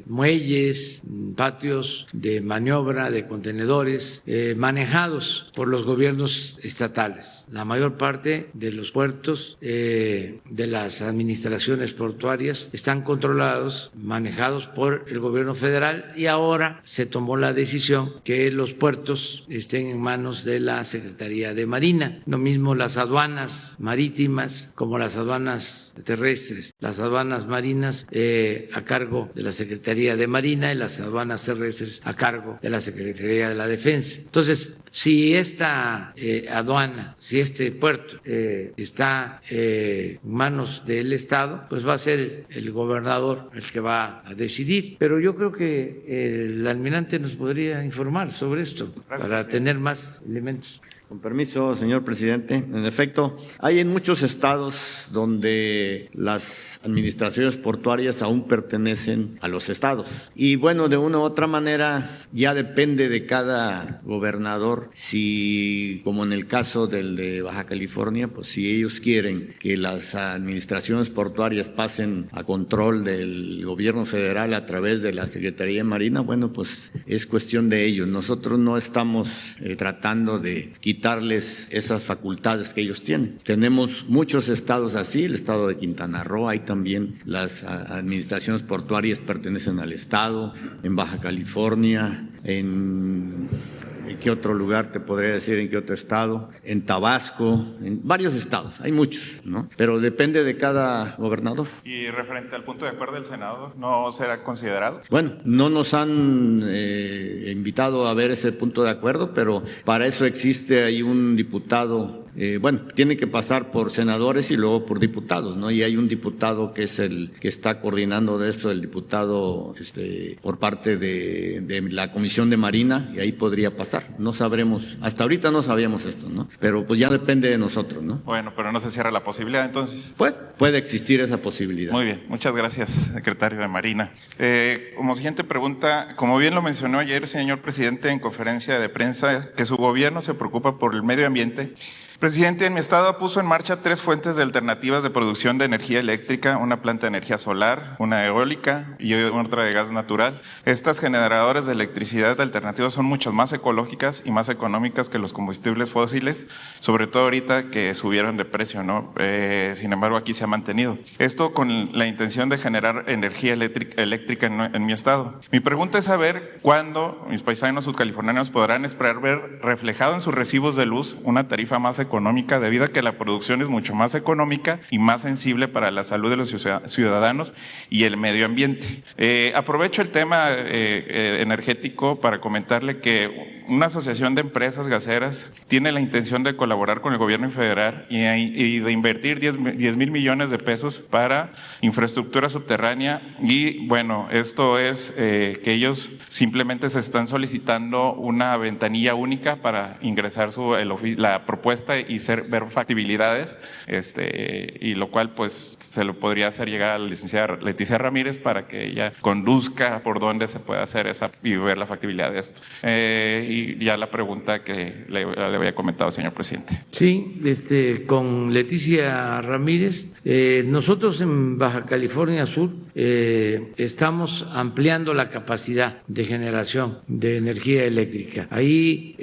muelles, patios de maniobra de contenedores manejados por los gobiernos estatales. La mayor parte de los puertos de las administraciones portuarias están controlados, manejados por el gobierno federal, y ahora se tomó la decisión que los puertos estén en manos de la Secretaría de Marina. Lo mismo las aduanas marítimas como las aduanas terrestres. Las aduanas marinas a cargo de la Secretaría de Marina y las aduanas terrestres a cargo de la Secretaría de la Defensa. Entonces, si esta aduana, si este puerto está en manos del Estado, pues va a ser el gobernador el que va a decidir. Pero yo creo que el almirante nos podría informar sobre esto. Gracias, para tener más elementos. Con permiso, señor presidente. En efecto, hay en muchos estados donde las administraciones portuarias aún pertenecen a los estados. Y bueno, de una u otra manera ya depende de cada gobernador si, como en el caso del de Baja California, pues si ellos quieren que las administraciones portuarias pasen a control del gobierno federal a través de la Secretaría de Marina, bueno, pues es cuestión de ellos. Nosotros no estamos tratando de quitarles esas facultades que ellos tienen. Tenemos muchos estados así, el estado de Quintana Roo, hay también las administraciones portuarias pertenecen al estado, en Baja California, ¿en qué otro lugar te podría decir? ¿En qué otro estado? En Tabasco, en varios estados, hay muchos, ¿no? Pero depende de cada gobernador. Y referente al punto de acuerdo del Senado, ¿no será considerado? Bueno, no nos han invitado a ver ese punto de acuerdo, pero para eso existe ahí un diputado. Bueno, tiene que pasar por senadores y luego por diputados, ¿no? Y hay un diputado que es el que está coordinando de esto, el diputado por parte de la Comisión de Marina, y ahí podría pasar. No sabremos, hasta ahorita no sabíamos esto, ¿no? Pero pues ya depende de nosotros, ¿no? Bueno, pero no se cierra la posibilidad entonces. Pues puede existir esa posibilidad. Muy bien, muchas gracias, secretario de Marina. Como siguiente pregunta, como bien lo mencionó ayer, señor presidente, en conferencia de prensa, que su gobierno se preocupa por el medio ambiente. Presidente, en mi estado puso en marcha 3 fuentes de alternativas de producción de energía eléctrica, una planta de energía solar, una eólica y otra de gas natural. Estas generadoras de electricidad alternativas son mucho más ecológicas y más económicas que los combustibles fósiles, sobre todo ahorita que subieron de precio, ¿no? Sin embargo, aquí se ha mantenido. Esto con la intención de generar energía eléctrica en mi estado. Mi pregunta es saber cuándo mis paisanos sudcalifornianos podrán esperar ver reflejado en sus recibos de luz una tarifa más económica, debido a que la producción es mucho más económica y más sensible para la salud de los ciudadanos y el medio ambiente. Aprovecho el tema energético para comentarle que una asociación de empresas gaseras tiene la intención de colaborar con el gobierno federal y de invertir 10,000 millones de pesos para infraestructura subterránea, y bueno, esto es que ellos simplemente se están solicitando una ventanilla única para ingresar la propuesta y ver factibilidades, y lo cual pues se lo podría hacer llegar a la licenciada Leticia Ramírez para que ella conduzca por dónde se puede hacer y ver la factibilidad de esto. Y ya la pregunta que le había comentado, señor presidente. Sí, con Leticia Ramírez, nosotros en Baja California Sur estamos ampliando la capacidad de generación de energía eléctrica. Ahí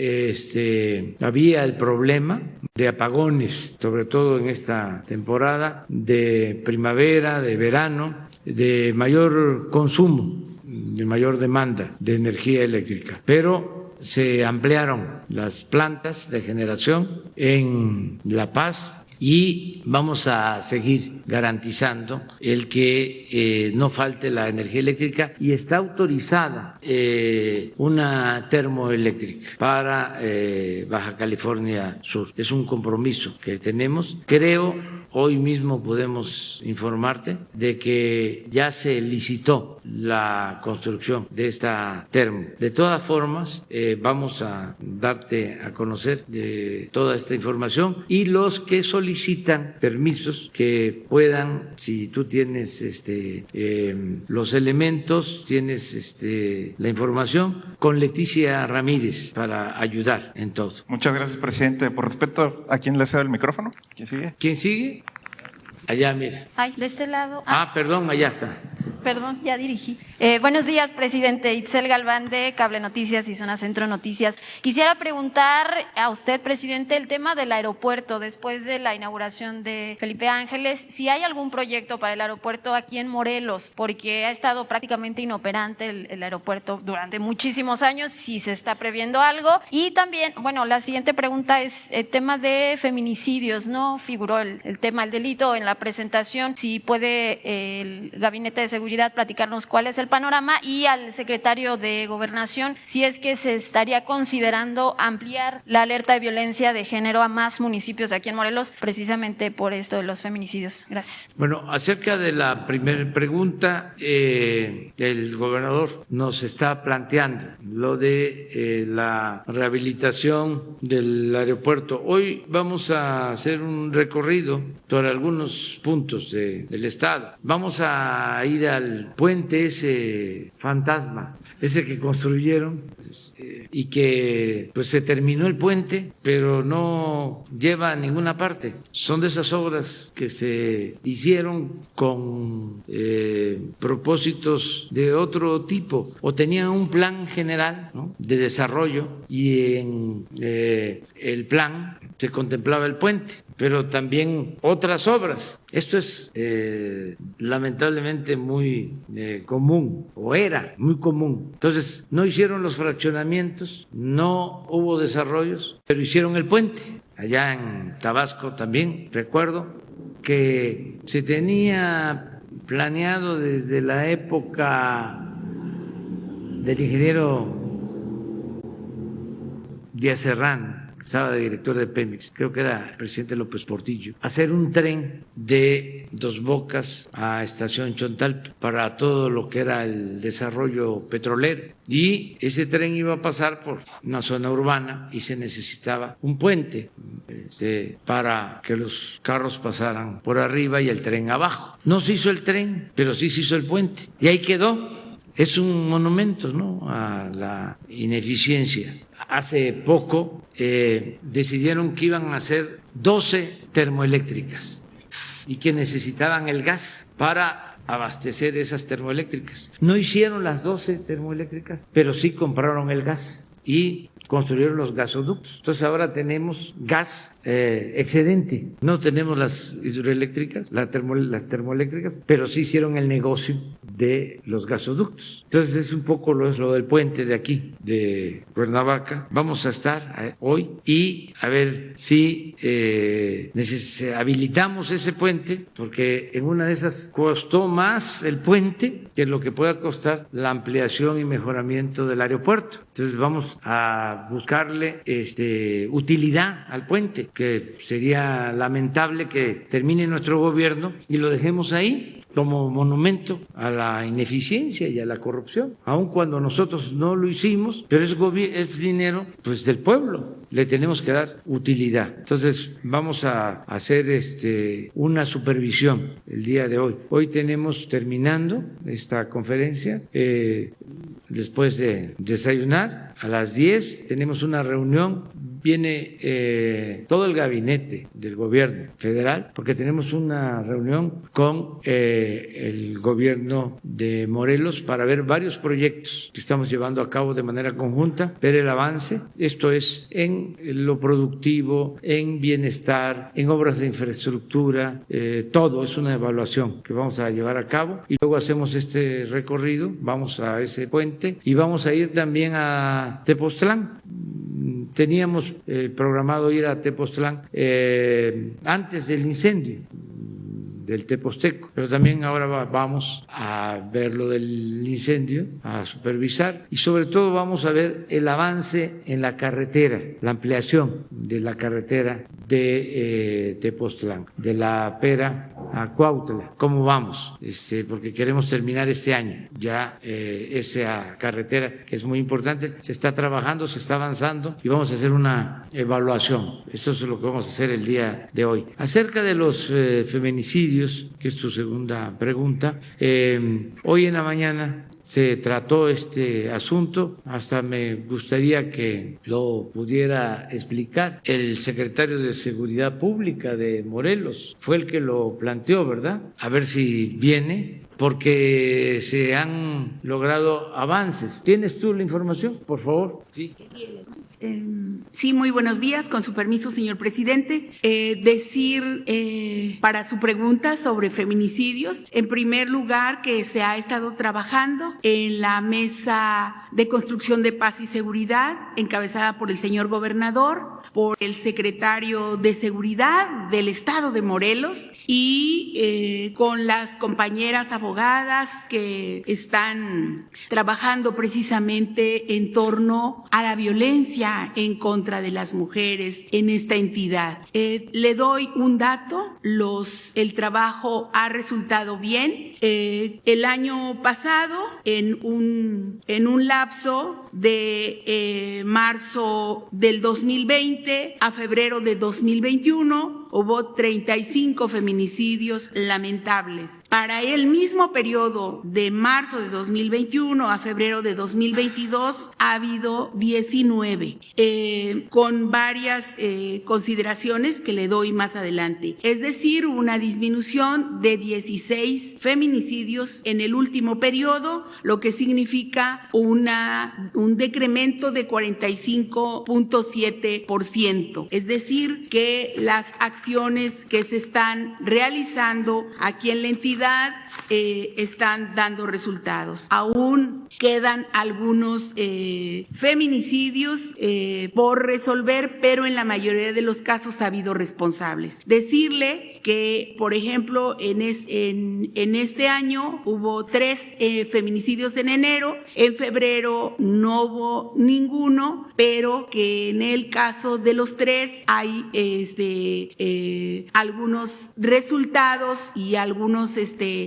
había el problema de apagones, sobre todo en esta temporada de primavera, de verano, de mayor consumo, de mayor demanda de energía eléctrica. Pero se ampliaron las plantas de generación en La Paz y vamos a seguir garantizando el que no falte la energía eléctrica, y está autorizada una termoeléctrica para Baja California Sur. Es un compromiso que tenemos. Creo, hoy mismo podemos informarte de que ya se licitó la construcción de esta termo. De todas formas, vamos a darte a conocer de toda esta información, y los que solicitan permisos que puedan, si tú tienes los elementos, tienes la información, con Leticia Ramírez para ayudar en todo. Muchas gracias, presidente. Por respeto, ¿a quién le cedo el micrófono? ¿Quién sigue? ¿Quién sigue? Allá, mira. Ay, de este lado. Perdón, allá está. Sí. Perdón, ya dirigí. Buenos días, presidente. Itzel Galván, de Cable Noticias y Zona Centro Noticias. Quisiera preguntar a usted, presidente, el tema del aeropuerto después de la inauguración de Felipe Ángeles. Si hay algún proyecto para el aeropuerto aquí en Morelos, porque ha estado prácticamente inoperante el aeropuerto durante muchísimos años, si se está previendo algo. Y también, bueno, la siguiente pregunta es el tema de feminicidios. No figuró el tema, el delito en la presentación. Si puede el Gabinete de Seguridad platicarnos cuál es el panorama, y al secretario de Gobernación, si es que se estaría considerando ampliar la alerta de violencia de género a más municipios aquí en Morelos, precisamente por esto de los feminicidios. Gracias. Bueno, acerca de la primera pregunta, el gobernador nos está planteando lo de la rehabilitación del aeropuerto. Hoy vamos a hacer un recorrido por algunos puntos del estado. Vamos a ir al puente ese fantasma, ese que construyeron y que pues se terminó el puente, pero no lleva a ninguna parte. Son de esas obras que se hicieron con propósitos de otro tipo, o tenían un plan general, ¿no?, de desarrollo, y en el plan se contemplaba el puente, pero también otras obras. Esto es lamentablemente muy común, o era muy común. Entonces, no hicieron los fraccionamientos, no hubo desarrollos, pero hicieron el puente. Allá en Tabasco también recuerdo que se tenía planeado desde la época del ingeniero Díaz Serrano, estaba de director de Pemex, creo que era el presidente López Portillo, hacer un tren de Dos Bocas a Estación Chontalpa para todo lo que era el desarrollo petrolero. Y ese tren iba a pasar por una zona urbana y se necesitaba un puente para que los carros pasaran por arriba y el tren abajo. No se hizo el tren, pero sí se hizo el puente. Y ahí quedó. Es un monumento, ¿no?, a la ineficiencia. Hace poco decidieron que iban a hacer 12 termoeléctricas y que necesitaban el gas para abastecer esas termoeléctricas. No hicieron las 12 termoeléctricas, pero sí compraron el gas y construyeron los gasoductos. Entonces ahora tenemos gas excedente. No tenemos las hidroeléctricas, las termoeléctricas, pero sí hicieron el negocio de los gasoductos. Entonces es un poco lo del puente de aquí, de Cuernavaca. Vamos a estar hoy y a ver si habilitamos ese puente, porque en una de esas costó más el puente que lo que pueda costar la ampliación y mejoramiento del aeropuerto. Entonces vamos a buscarle utilidad al puente, que sería lamentable que termine nuestro gobierno y lo dejemos ahí como monumento a la ineficiencia y a la corrupción, aun cuando nosotros no lo hicimos, pero es dinero pues del pueblo, le tenemos que dar utilidad. Entonces vamos a hacer una supervisión el día de hoy. Hoy tenemos, terminando esta conferencia, después de desayunar, a las 10 tenemos una reunión viene todo el gabinete del gobierno federal, porque tenemos una reunión con el gobierno de Morelos para ver varios proyectos que estamos llevando a cabo de manera conjunta, ver el avance, esto es en lo productivo, en bienestar, en obras de infraestructura, todo es una evaluación que vamos a llevar a cabo y luego hacemos este recorrido, vamos a ese puente y vamos a ir también a Tepoztlán. Teníamos programado ir a Tepoztlán antes del incendio del Teposteco, pero también ahora vamos a ver lo del incendio, a supervisar y sobre todo vamos a ver el avance en la carretera, la ampliación de la carretera de Tepoztlán, de La Pera a Cuautla, cómo vamos, porque queremos terminar este año ya esa carretera que es muy importante, se está trabajando, se está avanzando y vamos a hacer una evaluación. Esto es lo que vamos a hacer el día de hoy. Acerca de los feminicidios, que es tu segunda pregunta, hoy en la mañana se trató este asunto, hasta me gustaría que lo pudiera explicar. El secretario de Seguridad Pública de Morelos fue el que lo planteó, ¿verdad? A ver si viene, porque se han logrado avances. ¿Tienes tú la información, por favor? Sí. Sí, muy buenos días. Con su permiso, señor presidente. Para su pregunta sobre feminicidios, en primer lugar, que se ha estado trabajando en la mesa de construcción de paz y seguridad, encabezada por el señor gobernador, por el secretario de Seguridad del Estado de Morelos y con las compañeras abogadas que están trabajando precisamente en torno a la violencia en contra de las mujeres en esta entidad. Le doy un dato, el trabajo ha resultado bien. El año pasado, en un lapso de marzo del 2020 a febrero de 2021, hubo 35 feminicidios lamentables. Para el mismo periodo de marzo de 2021 a febrero de 2022 ha habido 19, con varias consideraciones que le doy más adelante. Es decir, una disminución de 16 feminicidios en el último periodo, lo que significa un decremento de 45.7%. Es decir, que las acciones que se están realizando aquí en la entidad están dando resultados. Aún quedan algunos feminicidios por resolver, pero en la mayoría de los casos ha habido responsables. Decirle que, por ejemplo, en este año hubo 3 feminicidios en enero, en febrero no hubo ninguno, pero que en el caso de los 3 hay algunos resultados y algunos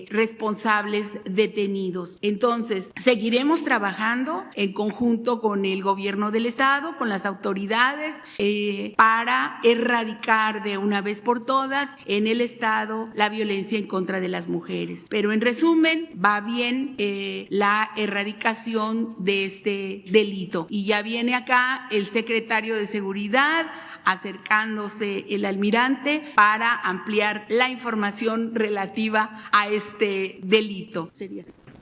responsables detenidos. Entonces, seguiremos trabajando en conjunto con el gobierno del estado, con las autoridades, para erradicar de una vez por todas en el estado la violencia en contra de las mujeres. Pero en resumen, va bien la erradicación de este delito. Y ya viene acá el secretario de Seguridad, acercándose el almirante para ampliar la información relativa a este delito.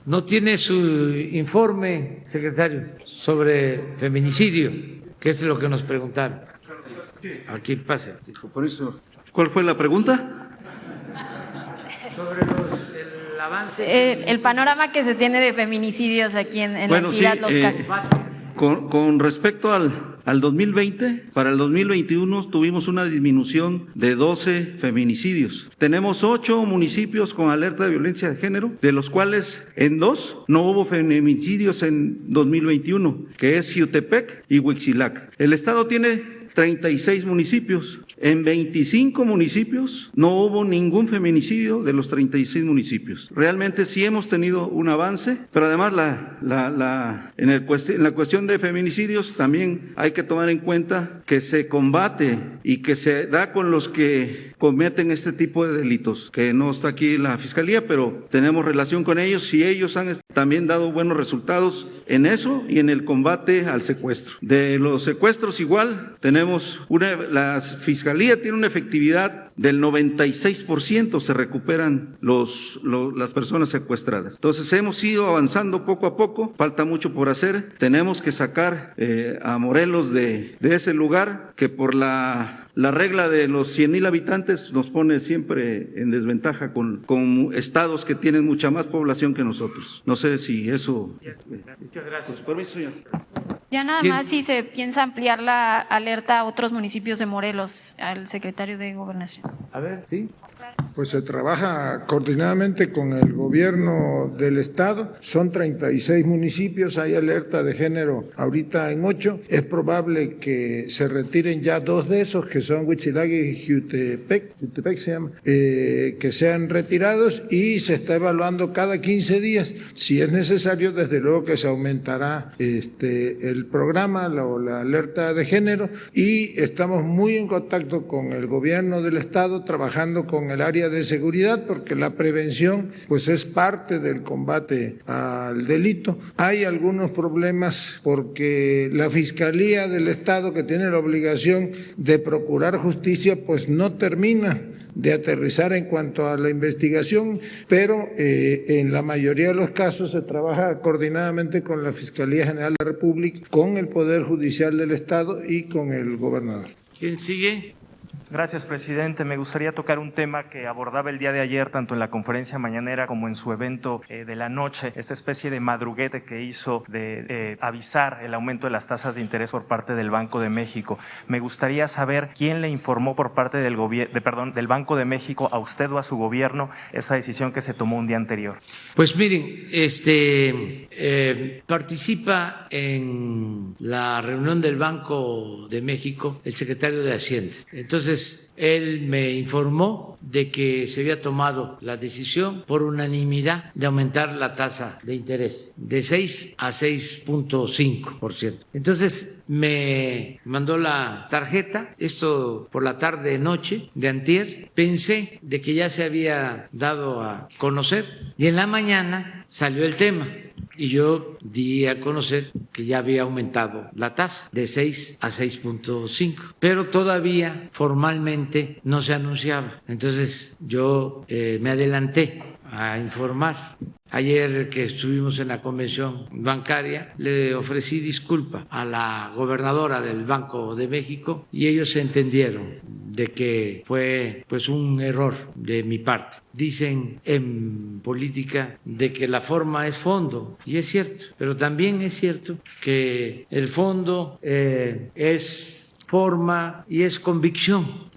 ¿No tiene su informe, secretario, sobre feminicidio? ¿Qué es lo que nos preguntaron? Aquí pase. Por eso, ¿cuál fue la pregunta? Sobre el avance. El panorama que se tiene de feminicidios aquí en la entidad, sí, los casos. Con respecto al 2020, para el 2021 tuvimos una disminución de 12 feminicidios. Tenemos 8 municipios con alerta de violencia de género, de los cuales en 2 no hubo feminicidios en 2021, que es Jiutepec y Huixilac. El estado tiene 36 municipios. En 25 municipios no hubo ningún feminicidio de los 36 municipios. Realmente sí hemos tenido un avance, pero además en la cuestión de feminicidios también hay que tomar en cuenta que se combate y que se da con los que cometen este tipo de delitos, que no está aquí la Fiscalía, pero tenemos relación con ellos y ellos han también dado buenos resultados en eso y en el combate al secuestro. De los secuestros igual, tenemos la Fiscalía tiene una efectividad del 96%, se recuperan las personas secuestradas. Entonces hemos ido avanzando poco a poco, falta mucho por hacer, tenemos que sacar a Morelos de ese lugar que por la regla de los 100,000 habitantes nos pone siempre en desventaja con estados que tienen mucha más población que nosotros. No sé si eso... Muchas gracias. Pues, permiso, señor. Ya nada más si se piensa ampliar la alerta a otros municipios de Morelos, al secretario de Gobernación. A ver, sí. Pues se trabaja coordinadamente con el gobierno del estado, son 36 municipios, hay alerta de género ahorita en 8, es probable que se retiren ya 2 de esos, que son Huitzilague y Jutepec se llama, que sean retirados, y se está evaluando cada 15 días, si es necesario, desde luego que se aumentará el programa o la alerta de género, y estamos muy en contacto con el gobierno del estado, trabajando con el área de seguridad, porque la prevención pues es parte del combate al delito. Hay algunos problemas porque la Fiscalía del Estado, que tiene la obligación de procurar justicia, pues no termina de aterrizar en cuanto a la investigación, pero en la mayoría de los casos se trabaja coordinadamente con la Fiscalía General de la República, con el Poder Judicial del Estado y con el gobernador. ¿Quién sigue? Gracias, presidente. Me gustaría tocar un tema que abordaba el día de ayer, tanto en la conferencia mañanera como en su evento de la noche, esta especie de madruguete que hizo de avisar el aumento de las tasas de interés por parte del Banco de México. Me gustaría saber quién le informó por parte del Banco de México a usted o a su gobierno esa decisión que se tomó un día anterior. Pues miren, participa en la reunión del Banco de México el secretario de Hacienda. Entonces, él me informó de que se había tomado la decisión por unanimidad de aumentar la tasa de interés de 6 a 6.5%. Entonces me mandó la tarjeta, esto por la tarde noche de antier. Pensé de que ya se había dado a conocer y en la mañana salió el tema. Y yo di a conocer que ya había aumentado la tasa de 6 a 6.5, pero todavía formalmente no se anunciaba. Entonces yo me adelanté a informar. Ayer que estuvimos en la convención bancaria, le ofrecí disculpa a la gobernadora del Banco de México y ellos entendieron de que fue pues un error de mi parte. Dicen en política de que la forma es fondo, y es cierto, pero también es cierto que el fondo es forma y es convicción.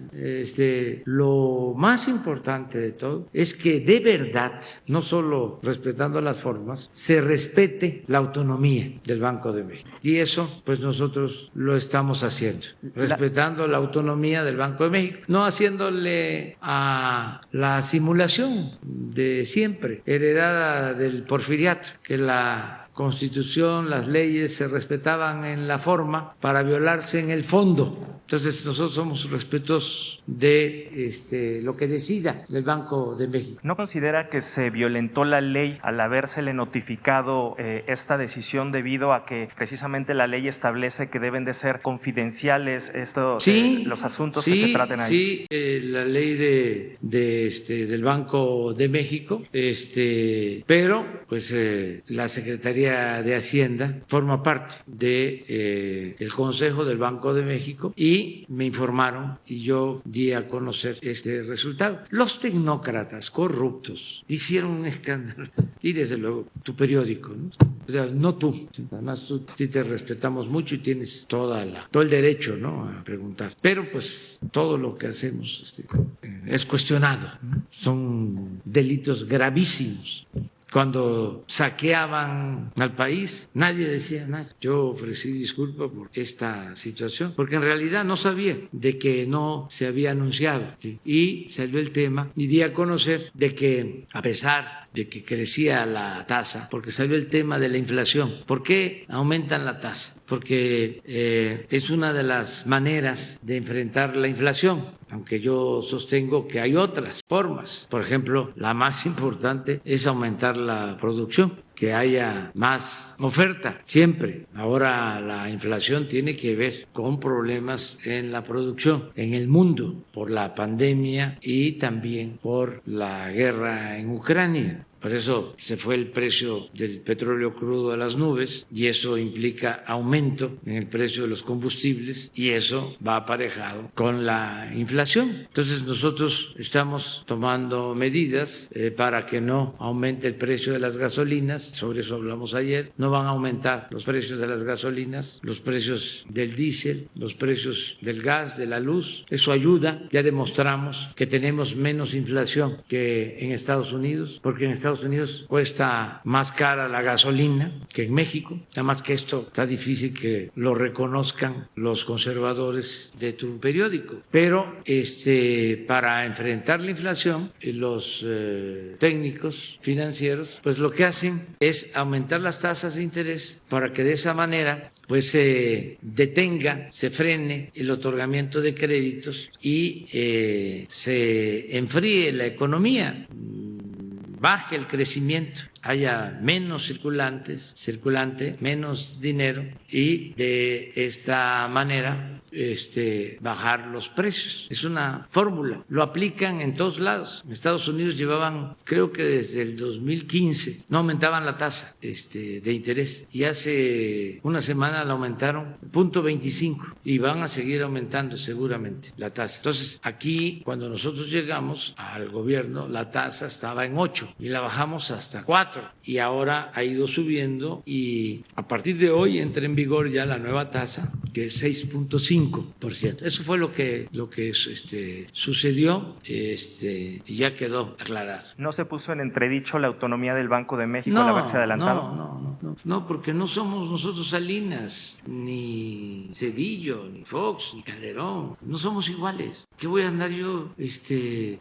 Lo más importante de todo es que de verdad, no solo respetando las formas, se respete la autonomía del Banco de México. Y eso, pues nosotros lo estamos haciendo, respetando la autonomía del Banco de México, no haciéndole a la simulación de siempre, heredada del porfiriato, que la Constitución, las leyes se respetaban en la forma para violarse en el fondo. Entonces nosotros somos respetuosos de lo que decida el Banco de México. ¿No considera que se violentó la ley al habérsele notificado esta decisión debido a que precisamente la ley establece que deben de ser confidenciales los asuntos que se traten ahí? Sí, la ley del Banco de México, pero pues la Secretaría de Hacienda forma parte de el Consejo del Banco de México y me informaron y yo di a conocer este resultado. Los tecnócratas corruptos hicieron un escándalo y desde luego tu periódico, ¿no? O sea, no tú, además tú te respetamos mucho y tienes todo el derecho, ¿no?, a preguntar, pero pues todo lo que hacemos es cuestionado, ¿no? Son delitos gravísimos. Cuando saqueaban al país, nadie decía nada. Yo ofrecí disculpas por esta situación, porque en realidad no sabía de que no se había anunciado, ¿sí? Y salió el tema y di a conocer de que, a pesar de que crecía la tasa, porque salió el tema de la inflación. ¿Por qué aumentan la tasa? Porque es una de las maneras de enfrentar la inflación. aunque yo sostengo que hay otras formas. Por ejemplo, la más importante es aumentar la producción, que haya más oferta siempre. Ahora la inflación tiene que ver con problemas en la producción en el mundo por la pandemia y también por la guerra en Ucrania. Por eso se fue el precio del petróleo crudo a las nubes y eso implica aumento en el precio de los combustibles y eso va aparejado con la inflación. Entonces nosotros estamos tomando medidas para que no aumente el precio de las gasolinas, sobre eso hablamos ayer. No van a aumentar los precios de las gasolinas, los precios del diésel, los precios del gas, de la luz. Eso ayuda. Ya demostramos que tenemos menos inflación que en Estados Unidos, porque en Estados Unidos cuesta más cara la gasolina que en México. Nada más que esto está difícil que lo reconozcan los conservadores de tu periódico. Pero para enfrentar la inflación, los técnicos financieros, pues lo que hacen es aumentar las tasas de interés para que de esa manera pues se detenga, se frene el otorgamiento de créditos y se enfríe la economía, baje el crecimiento, haya menos circulante, menos dinero y de esta manera bajar los precios. Es una fórmula, lo aplican en todos lados. En Estados Unidos llevaban, creo que desde el 2015, no aumentaban la tasa de interés y hace una semana la aumentaron 0.25 y van a seguir aumentando seguramente la tasa. Entonces aquí cuando nosotros llegamos al gobierno la tasa estaba en 8 y la bajamos hasta 4 y ahora ha ido subiendo y a partir de hoy entra en vigor ya la nueva tasa que es 6.5%. Eso fue lo que sucedió y ya quedó aclarado. ¿No se puso en entredicho la autonomía del Banco de México al haberse adelantado? No, porque no somos nosotros Salinas, ni Cedillo, ni Fox, ni Calderón. No somos iguales. ¿Qué voy a andar yo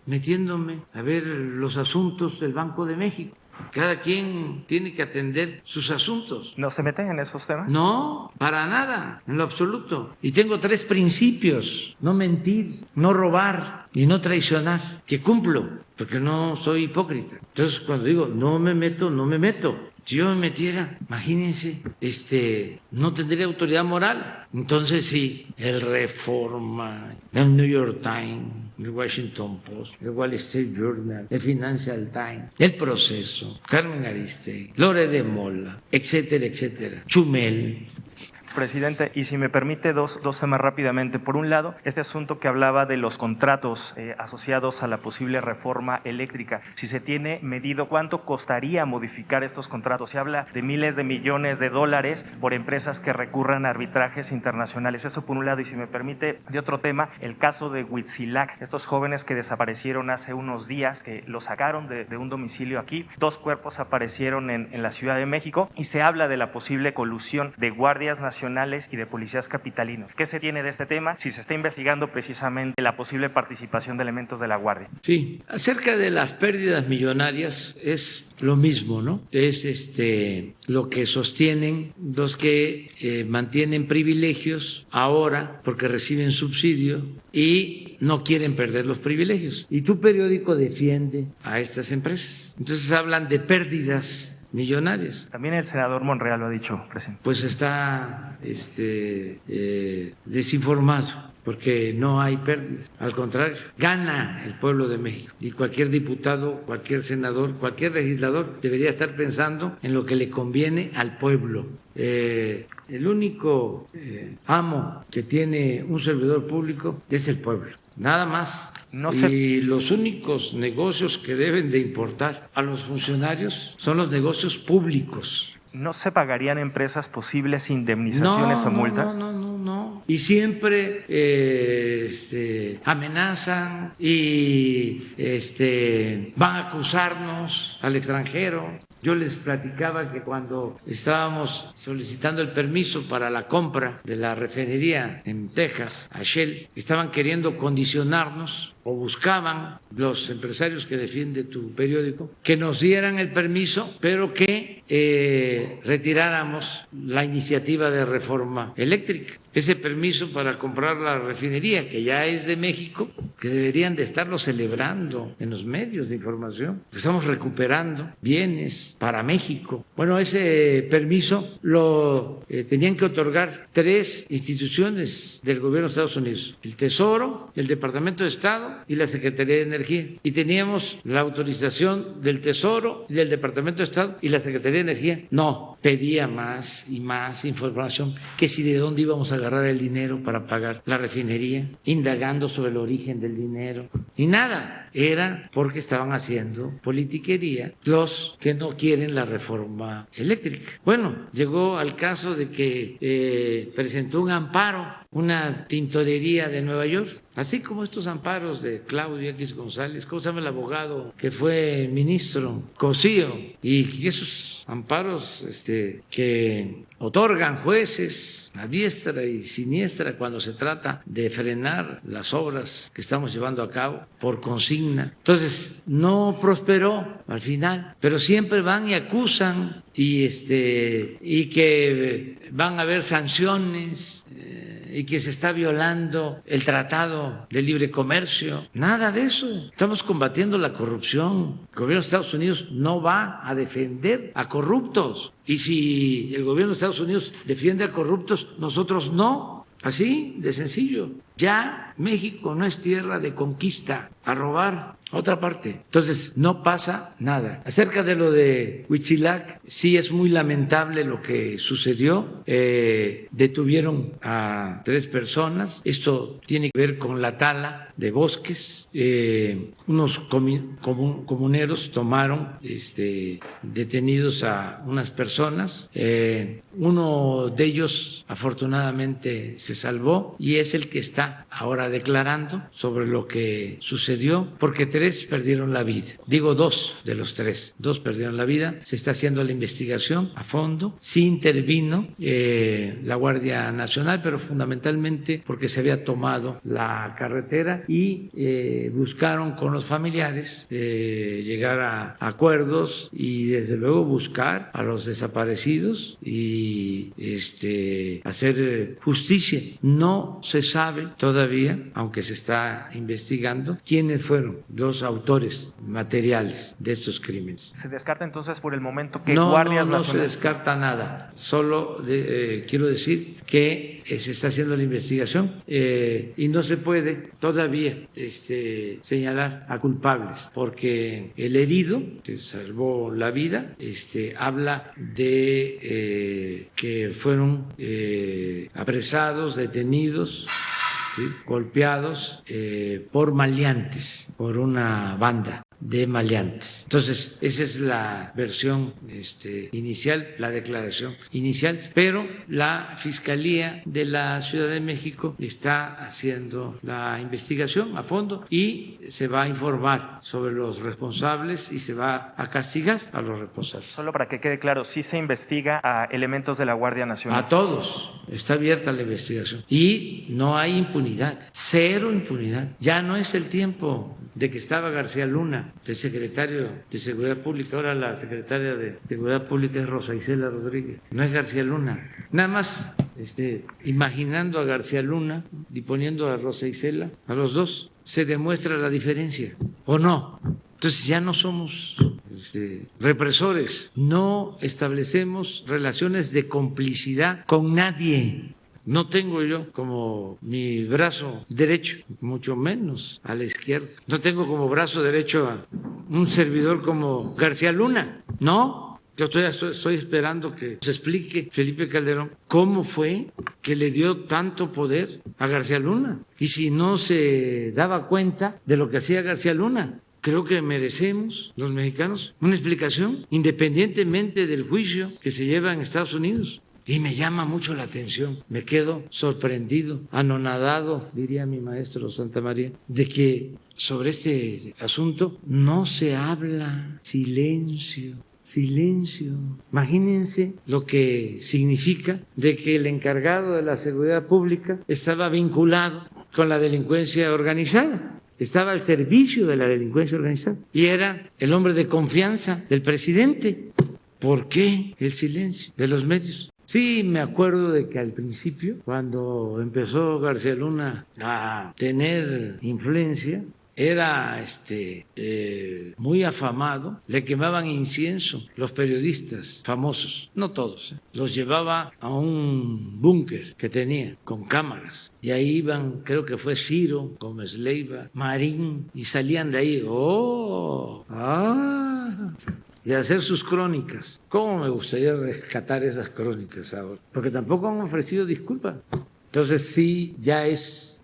metiéndome a ver los asuntos del Banco de México? Cada quien tiene que atender sus asuntos. ¿No se meten en esos temas? No, para nada, en lo absoluto. Y tengo 3 principios: no mentir, no robar y no traicionar, que cumplo, porque no soy hipócrita. Entonces, cuando digo no me meto, no me meto. Si yo me metiera, imagínense, no tendría autoridad moral. Entonces sí, el Reforma, el New York Times, el Washington Post, el Wall Street Journal, el Financial Times, El Proceso, Carmen Aristegui, Lore de Mola, etcétera, etcétera, Chumel. Presidente, y si me permite dos temas rápidamente. Por un lado, este asunto que hablaba de los contratos asociados a la posible reforma eléctrica. Si se tiene medido cuánto costaría modificar estos contratos. Se habla de miles de millones de dólares por empresas que recurran a arbitrajes internacionales. Eso por un lado. Y si me permite, de otro tema, el caso de Huitzilac. Estos jóvenes que desaparecieron hace unos días, que los sacaron de un domicilio aquí. 2 cuerpos aparecieron en la Ciudad de México y se habla de la posible colusión de guardias nacionales y de policías capitalinos. ¿Qué se tiene de este tema? Si se está investigando precisamente la posible participación de elementos de la Guardia. Sí, acerca de las pérdidas millonarias es lo mismo, ¿no? Es lo que sostienen los que mantienen privilegios ahora porque reciben subsidio y no quieren perder los privilegios. Y tu periódico defiende a estas empresas. Entonces hablan de pérdidas millonarias. También el senador Monreal lo ha dicho, presidente. Pues está desinformado, porque no hay pérdidas. Al contrario, gana el pueblo de México. Y cualquier diputado, cualquier senador, cualquier legislador debería estar pensando en lo que le conviene al pueblo. El único amo que tiene un servidor público es el pueblo. Nada más. Y los únicos negocios que deben de importar a los funcionarios son los negocios públicos. ¿No se pagarían empresas posibles indemnizaciones o multas? No. Y siempre amenazan y van a acusarnos al extranjero. Yo les platicaba que cuando estábamos solicitando el permiso para la compra de la refinería en Texas, a Shell, estaban queriendo condicionarnos o buscaban los empresarios que defiende tu periódico que nos dieran el permiso, pero que retiráramos la iniciativa de reforma eléctrica. Ese permiso para comprar la refinería, que ya es de México, que deberían de estarlo celebrando en los medios de información. Estamos recuperando bienes para México. Bueno, ese permiso lo tenían que otorgar 3 instituciones del gobierno de Estados Unidos: el Tesoro, el Departamento de Estado y la Secretaría de Energía. Y teníamos la autorización del Tesoro, del Departamento de Estado y la Secretaría de Energía. No, pedía más y más información, que si de dónde íbamos a agarrar el dinero para pagar la refinería, indagando sobre el origen del dinero. Y nada, era porque estaban haciendo politiquería los que no quieren la reforma eléctrica. Bueno, llegó al caso de que presentó un amparo una tintorería de Nueva York, así como estos amparos de Claudio X González, ¿cómo se llama el abogado que fue ministro? Cosío, y esos amparos que otorgan jueces a diestra y siniestra cuando se trata de frenar las obras que estamos llevando a cabo por consigna. Entonces, no prosperó al final, pero siempre van y acusan y que van a haber sanciones y que se está violando el Tratado de Libre Comercio. Nada de eso. Estamos combatiendo la corrupción. El gobierno de Estados Unidos no va a defender a corruptos. Y si el gobierno de Estados Unidos defiende a corruptos, nosotros no. Así de sencillo. Ya México no es tierra de conquista a robar a otra parte. Entonces no pasa nada. Acerca de lo de Huitzilac, sí es muy lamentable lo que sucedió. Detuvieron a 3 personas. Esto tiene que ver con la tala de bosques. Unos comuneros tomaron detenidos a unas personas. Uno de ellos afortunadamente se salvó y es el que está ahora declarando sobre lo que sucedió, porque 3 perdieron la vida. Digo 2 de los 3. 2 perdieron la vida. Se está haciendo la investigación a fondo. Sí intervino la Guardia Nacional, pero fundamentalmente porque se había tomado la carretera y buscaron con los familiares llegar a acuerdos y desde luego buscar a los desaparecidos y hacer justicia. No se sabe todavía, aunque se está investigando, quiénes fueron los autores materiales de estos crímenes. ¿Se descarta entonces por el momento que no guardias no se descarta nada. Solo quiero decir que se está haciendo la investigación y no se puede todavía señalar a culpables, porque el herido que salvó la vida habla de que fueron apresados, detenidos, ¿sí?, golpeados por maleantes, por una banda de maleantes. Entonces, esa es la versión inicial, la declaración inicial, pero la Fiscalía de la Ciudad de México está haciendo la investigación a fondo y se va a informar sobre los responsables y se va a castigar a los responsables. Solo para que quede claro, sí se investiga a elementos de la Guardia Nacional. A todos, está abierta la investigación y no hay impunidad, 0 impunidad. Ya no es el tiempo de que estaba García Luna de secretario de Seguridad Pública. Ahora la secretaria de Seguridad Pública es Rosa Isela Rodríguez, no es García Luna. Nada más imaginando a García Luna y poniendo a Rosa Isela, a los dos, se demuestra la diferencia, ¿o no? Entonces ya no somos represores, no establecemos relaciones de complicidad con nadie. No tengo yo como mi brazo derecho, mucho menos a la izquierda. No tengo como brazo derecho a un servidor como García Luna. No, yo estoy esperando que se explique Felipe Calderón cómo fue que le dio tanto poder a García Luna. Y si no se daba cuenta de lo que hacía García Luna. Creo que merecemos, los mexicanos, una explicación independientemente del juicio que se lleva en Estados Unidos. Y me llama mucho la atención, me quedo sorprendido, anonadado, diría mi maestro Santa María, de que sobre este asunto no se habla. Silencio, silencio. Imagínense lo que significa de que el encargado de la seguridad pública estaba vinculado con la delincuencia organizada. estaba al servicio de la delincuencia organizada y era el hombre de confianza del presidente. ¿Por qué el silencio de los medios? Sí, me acuerdo de que al principio, cuando empezó García Luna a tener influencia, era muy afamado, le quemaban incienso los periodistas famosos, no todos, los llevaba a un búnker que tenía con cámaras y ahí iban, creo que fue Ciro, Gómez Leiva, Marín, y salían de ahí, y hacer sus crónicas. ¿Cómo me gustaría rescatar esas crónicas ahora? Porque tampoco han ofrecido disculpas. Entonces sí, ya es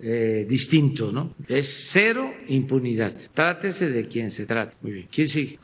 distinto, ¿no? Es cero impunidad. Trátese de quien se trate. Muy bien. ¿Quién sigue?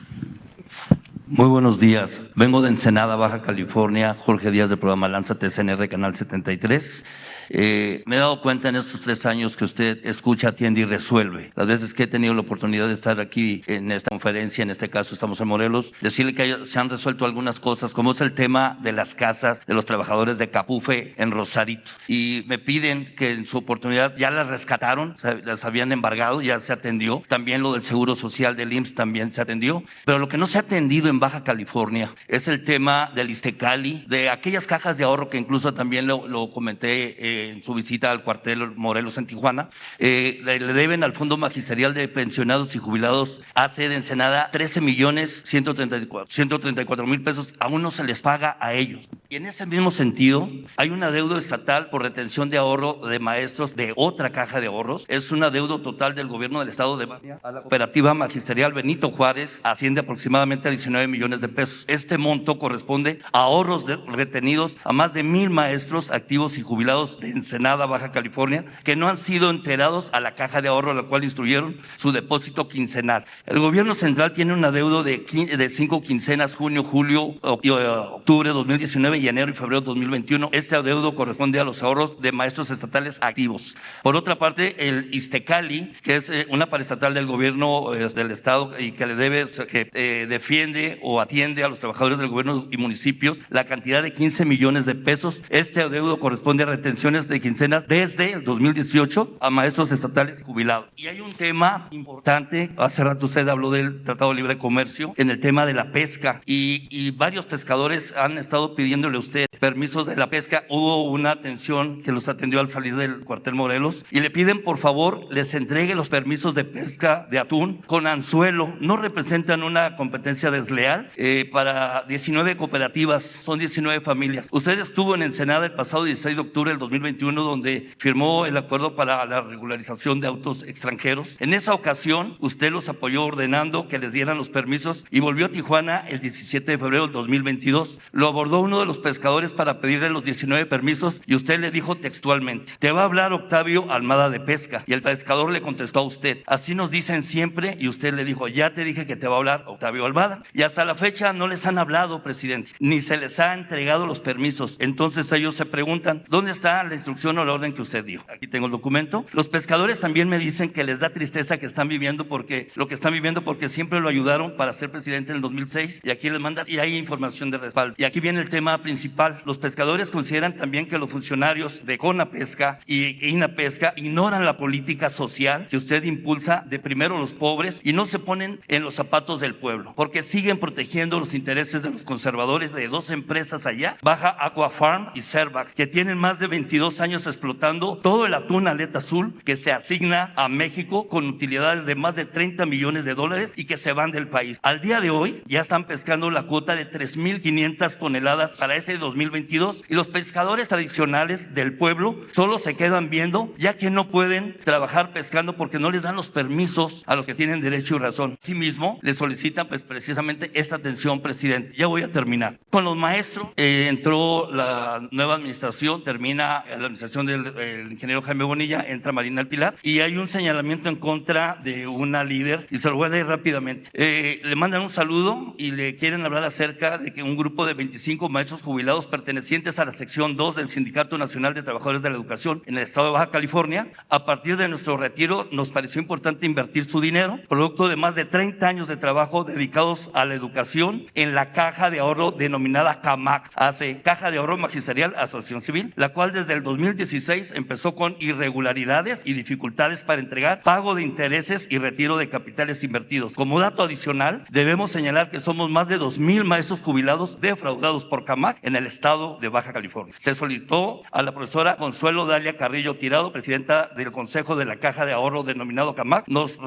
Muy buenos días. Vengo de Ensenada, Baja California. Jorge Díaz del programa Lánzate CNR, Canal 73. Me he dado cuenta en estos 3 años que usted escucha, atiende y resuelve. Las veces que he tenido la oportunidad de estar aquí en esta conferencia, en este caso estamos en Morelos, decirle que se han resuelto algunas cosas, como es el tema de las casas de los trabajadores de Capufe en Rosarito. Y me piden que en su oportunidad ya las rescataron, las habían embargado, ya se atendió. También lo del Seguro Social del IMSS también se atendió. Pero lo que no se ha atendido en Baja California es el tema del Iztecali, de aquellas cajas de ahorro que incluso también lo comenté en su visita al cuartel Morelos en Tijuana. Le deben al Fondo Magisterial de Pensionados y Jubilados AC de Ensenada 13,134,000 pesos. Aún no se les paga a ellos. Y en ese mismo sentido, hay un adeudo estatal por retención de ahorro de maestros de otra caja de ahorros. Es un adeudo total del gobierno del estado de Baja a la cooperativa magisterial Benito Juárez, asciende aproximadamente a 19 millones de pesos. Este monto corresponde a ahorros retenidos a más de 1,000 maestros activos y jubilados de Ensenada, Baja California, que no han sido enterados a la caja de ahorro a la cual instruyeron su depósito quincenal. El gobierno central tiene un adeudo de 5 quincenas, junio, julio, octubre de 2019 y enero y febrero de 2021. Este adeudo corresponde a los ahorros de maestros estatales activos. Por otra parte, el Iztecali, que es una paraestatal del gobierno del estado y que le debe, que defiende o atiende a los trabajadores del gobierno y municipios, la cantidad de 15 millones de pesos. Este adeudo corresponde a retenciones de quincenas desde el 2018 a maestros estatales jubilados. Y hay un tema importante, hace rato usted habló del Tratado de Libre Comercio, en el tema de la pesca, y varios pescadores han estado pidiéndole a usted permisos de la pesca. Hubo una atención que los atendió al salir del cuartel Morelos y le piden por favor les entregue los permisos de pesca de atún con anzuelo. No representan una competencia desleal para 19 cooperativas, son 19 familias. Usted estuvo en Ensenada el pasado 16 de octubre del 2021, donde firmó el acuerdo para la regularización de autos extranjeros. En esa ocasión, usted los apoyó ordenando que les dieran los permisos y volvió a Tijuana el 17 de febrero del 2022. Lo abordó uno de los pescadores para pedirle los 19 permisos y usted le dijo textualmente: te va a hablar Octavio Almada de Pesca. Y el pescador le contestó a usted: así nos dicen siempre. Y usted le dijo: ya te dije que te va a hablar Octavio Almada. Y hasta la fecha no les han hablado, presidente, ni se les ha entregado los permisos. Entonces ellos se preguntan: ¿dónde está la instrucción o la orden que usted dio? Aquí tengo el documento. Los pescadores también me dicen que les da tristeza que están viviendo porque siempre lo ayudaron para ser presidente en el 2006 y aquí les mandan y hay información de respaldo. Y aquí viene el tema principal. Los pescadores consideran también que los funcionarios de CONAPESCA y INAPESCA ignoran la política social que usted impulsa de primero los pobres y no se ponen en los zapatos del pueblo, porque siguen protegiendo los intereses de los conservadores de 2 empresas allá, Baja Aqua Farm y Cervax, que tienen más de 22 años explotando todo el atún aleta azul que se asigna a México con utilidades de más de 30 millones de dólares y que se van del país. Al día de hoy ya están pescando la cuota de 3,500 toneladas para este 2022 y los pescadores tradicionales del pueblo solo se quedan viendo, ya que no pueden trabajar pescando porque no les dan los permisos a los que tienen derecho y razón. Asimismo, les solicitan pues precisamente esta atención, presidente. Ya voy a terminar. Con los maestros entró la nueva administración, termina la administración del ingeniero Jaime Bonilla, entra Marina del Pilar y hay un señalamiento en contra de una líder y se lo voy a leer rápidamente. Le mandan un saludo y le quieren hablar acerca de que un grupo de 25 maestros jubilados pertenecientes a la sección 2 del Sindicato Nacional de Trabajadores de la Educación en el estado de Baja California. A partir de nuestro retiro nos pareció importante invertir su dinero, producto de más de 30 años de trabajo dedicados a la educación, en la caja de ahorro denominada CAMAC, Caja de Ahorro Magisterial Asociación Civil, la cual desde el 2016 empezó con irregularidades y dificultades para entregar pago de intereses y retiro de capitales invertidos. Como dato adicional, debemos señalar que somos más de 2,000 maestros jubilados defraudados por CAMAC en el estado de Baja California. Se solicitó a la profesora Consuelo Dalia Carrillo Tirado, presidenta del Consejo de la Caja de Ahorro denominado CAMAC, nos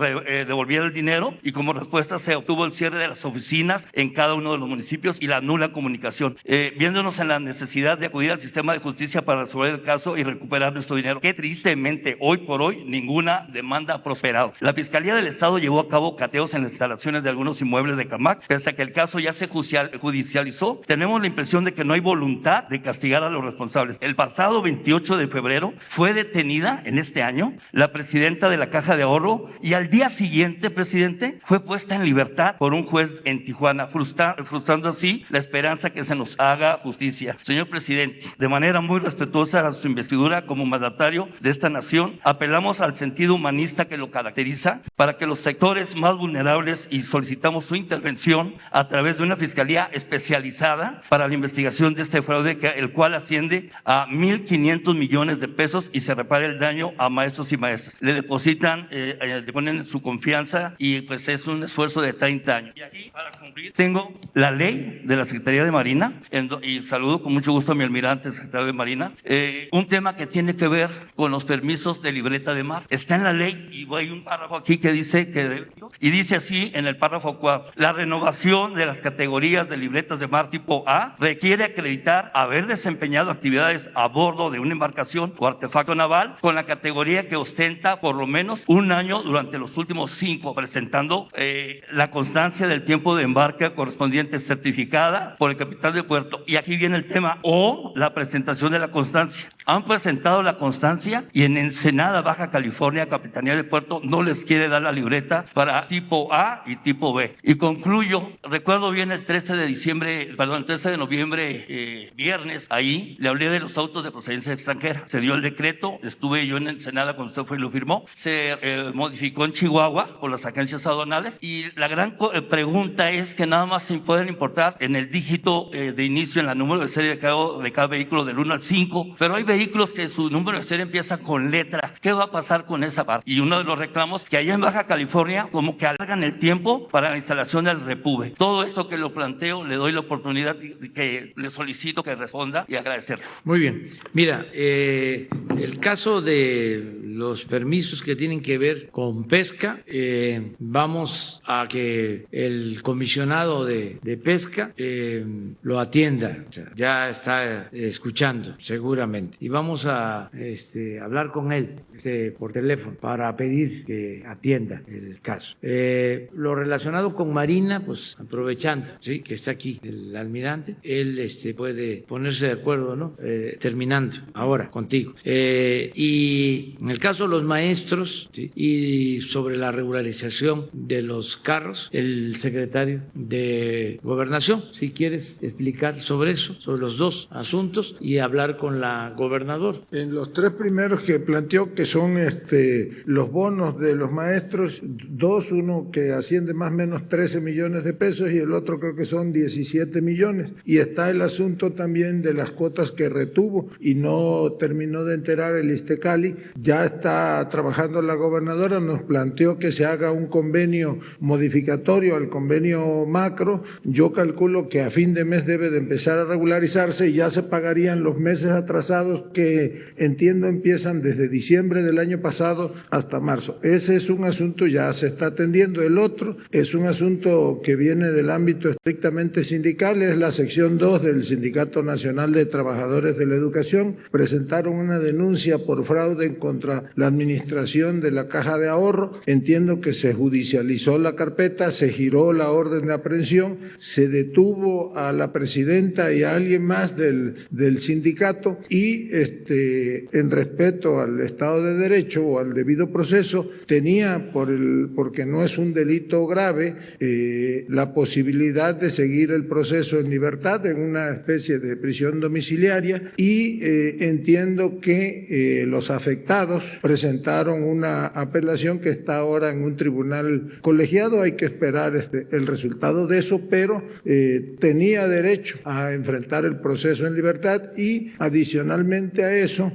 devolviera el dinero, y como respuesta se obtuvo el cierre de las oficinas en cada uno de los municipios y la nula comunicación, viéndonos en la necesidad de acudir al sistema de justicia para resolver el caso y recuperar nuestro dinero, que tristemente hoy por hoy ninguna demanda ha prosperado. La Fiscalía del Estado llevó a cabo cateos en las instalaciones de algunos inmuebles de CAMAC, pese a que el caso ya se judicializó. Tenemos la impresión de que no hay voluntad de castigar a los responsables. El pasado 28 de febrero fue detenida en este año la presidenta de la Caja de Ahorro, y al día siguiente, presidente, fue puesta en libertad por un juez en Tijuana, frustrando así la esperanza que se nos haga justicia. Señor presidente, de manera muy respetuosa a su investidura como mandatario de esta nación, apelamos al sentido humanista que lo caracteriza para que los sectores más vulnerables, y solicitamos su intervención a través de una fiscalía especializada para la investigación de este fraude, el cual asciende a 1,500 millones de pesos, y se repare el daño a maestros y maestras. Le depositan, le ponen su confianza, y pues es un esfuerzo de 30 años. Y aquí, para concluir, tengo la ley de la Secretaría de Marina, y saludo con mucho gusto a mi almirante, el secretario de Marina, un tema que tiene que ver con los permisos de libreta de mar. Está en la ley, y hay un párrafo aquí que dice y dice así en el párrafo 4: la renovación de las categorías de libretas de mar tipo A requiere acreditar haber desempeñado actividades a bordo de una embarcación o artefacto naval con la categoría que ostenta por lo menos un año durante los últimos 5, presentando la constancia del tiempo de embarque correspondiente certificada por el capitán de puerto. Y aquí viene el tema: o la presentación de la constancia. Han presentado la constancia, y en Ensenada, Baja California, Capitanía de Puerto no les quiere dar la libreta para tipo A y tipo B. Y concluyo, recuerdo bien el 13 de noviembre, viernes, ahí le hablé de los autos de procedencia extranjera. Se dio el decreto, estuve yo en Ensenada cuando usted fue y lo firmó. Se modificó en Chihuahua por las agencias aduanales, y la gran pregunta es que nada más se pueden importar en el dígito de inicio, en la número de serie de cada vehículo, del 1 al 5, pero hay vehículos que su número de serie empieza con letra. ¿Qué va a pasar con esa parte? Y uno de los reclamos, que allá en Baja California como que alargan el tiempo para la instalación del repube. Todo esto que lo planteo, le doy la oportunidad que le solicito que responda, y agradecerle. Muy bien. Mira, el caso de los permisos que tienen que ver con pesca, vamos a que el comisionado de pesca lo atienda. O sea, ya está escuchando seguramente, y vamos a hablar con él por teléfono para pedir que atienda el caso. Lo relacionado con Marina, pues aprovechando, ¿sí?, que está aquí el almirante, él puede ponerse de acuerdo, ¿no? Terminando ahora contigo. Y en el caso de los maestros, ¿sí?, y sobre la regularización de los carros, el secretario de Gobernación, si quieres explicar sobre eso, sobre los dos asuntos, y hablar con la gobernadora. En los tres primeros que planteó, que son los bonos de los maestros, uno que asciende más o menos 13 millones de pesos, y el otro creo que son 17 millones. Y está el asunto también de las cuotas que retuvo y no terminó de enterar el Iztecali. Ya está trabajando la gobernadora, nos planteó que se haga un convenio modificatorio al convenio macro. Yo calculo que a fin de mes debe de empezar a regularizarse, y ya se pagarían los meses atrasados, que entiendo empiezan desde diciembre del año pasado hasta marzo. Ese es un asunto, ya se está atendiendo. El otro es un asunto que viene del ámbito estrictamente sindical, es la sección 2 del Sindicato Nacional de Trabajadores de la Educación. Presentaron una denuncia por fraude en contra era la administración de la caja de ahorro. Entiendo que se judicializó la carpeta, se giró la orden de aprehensión, se detuvo a la presidenta y a alguien más del sindicato y en respeto al Estado de Derecho o al debido proceso tenía, porque no es un delito grave, la posibilidad de seguir el proceso en libertad en una especie de prisión domiciliaria y entiendo que los afectados presentaron una apelación que está ahora en un tribunal colegiado. Hay que esperar el resultado de eso, pero tenía derecho a enfrentar el proceso en libertad y adicionalmente a eso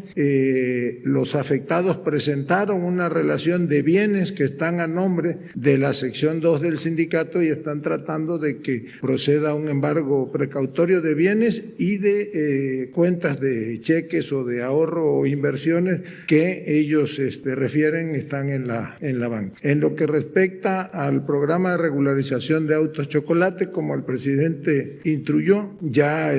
los afectados presentaron una relación de bienes que están a nombre de la sección 2 del sindicato y están tratando de que proceda un embargo precautorio de bienes y de cuentas de cheques o de ahorro o inversiones que ellos refieren están en la banca. En lo que respecta al programa de regularización de autos chocolate, como el presidente instruyó, ya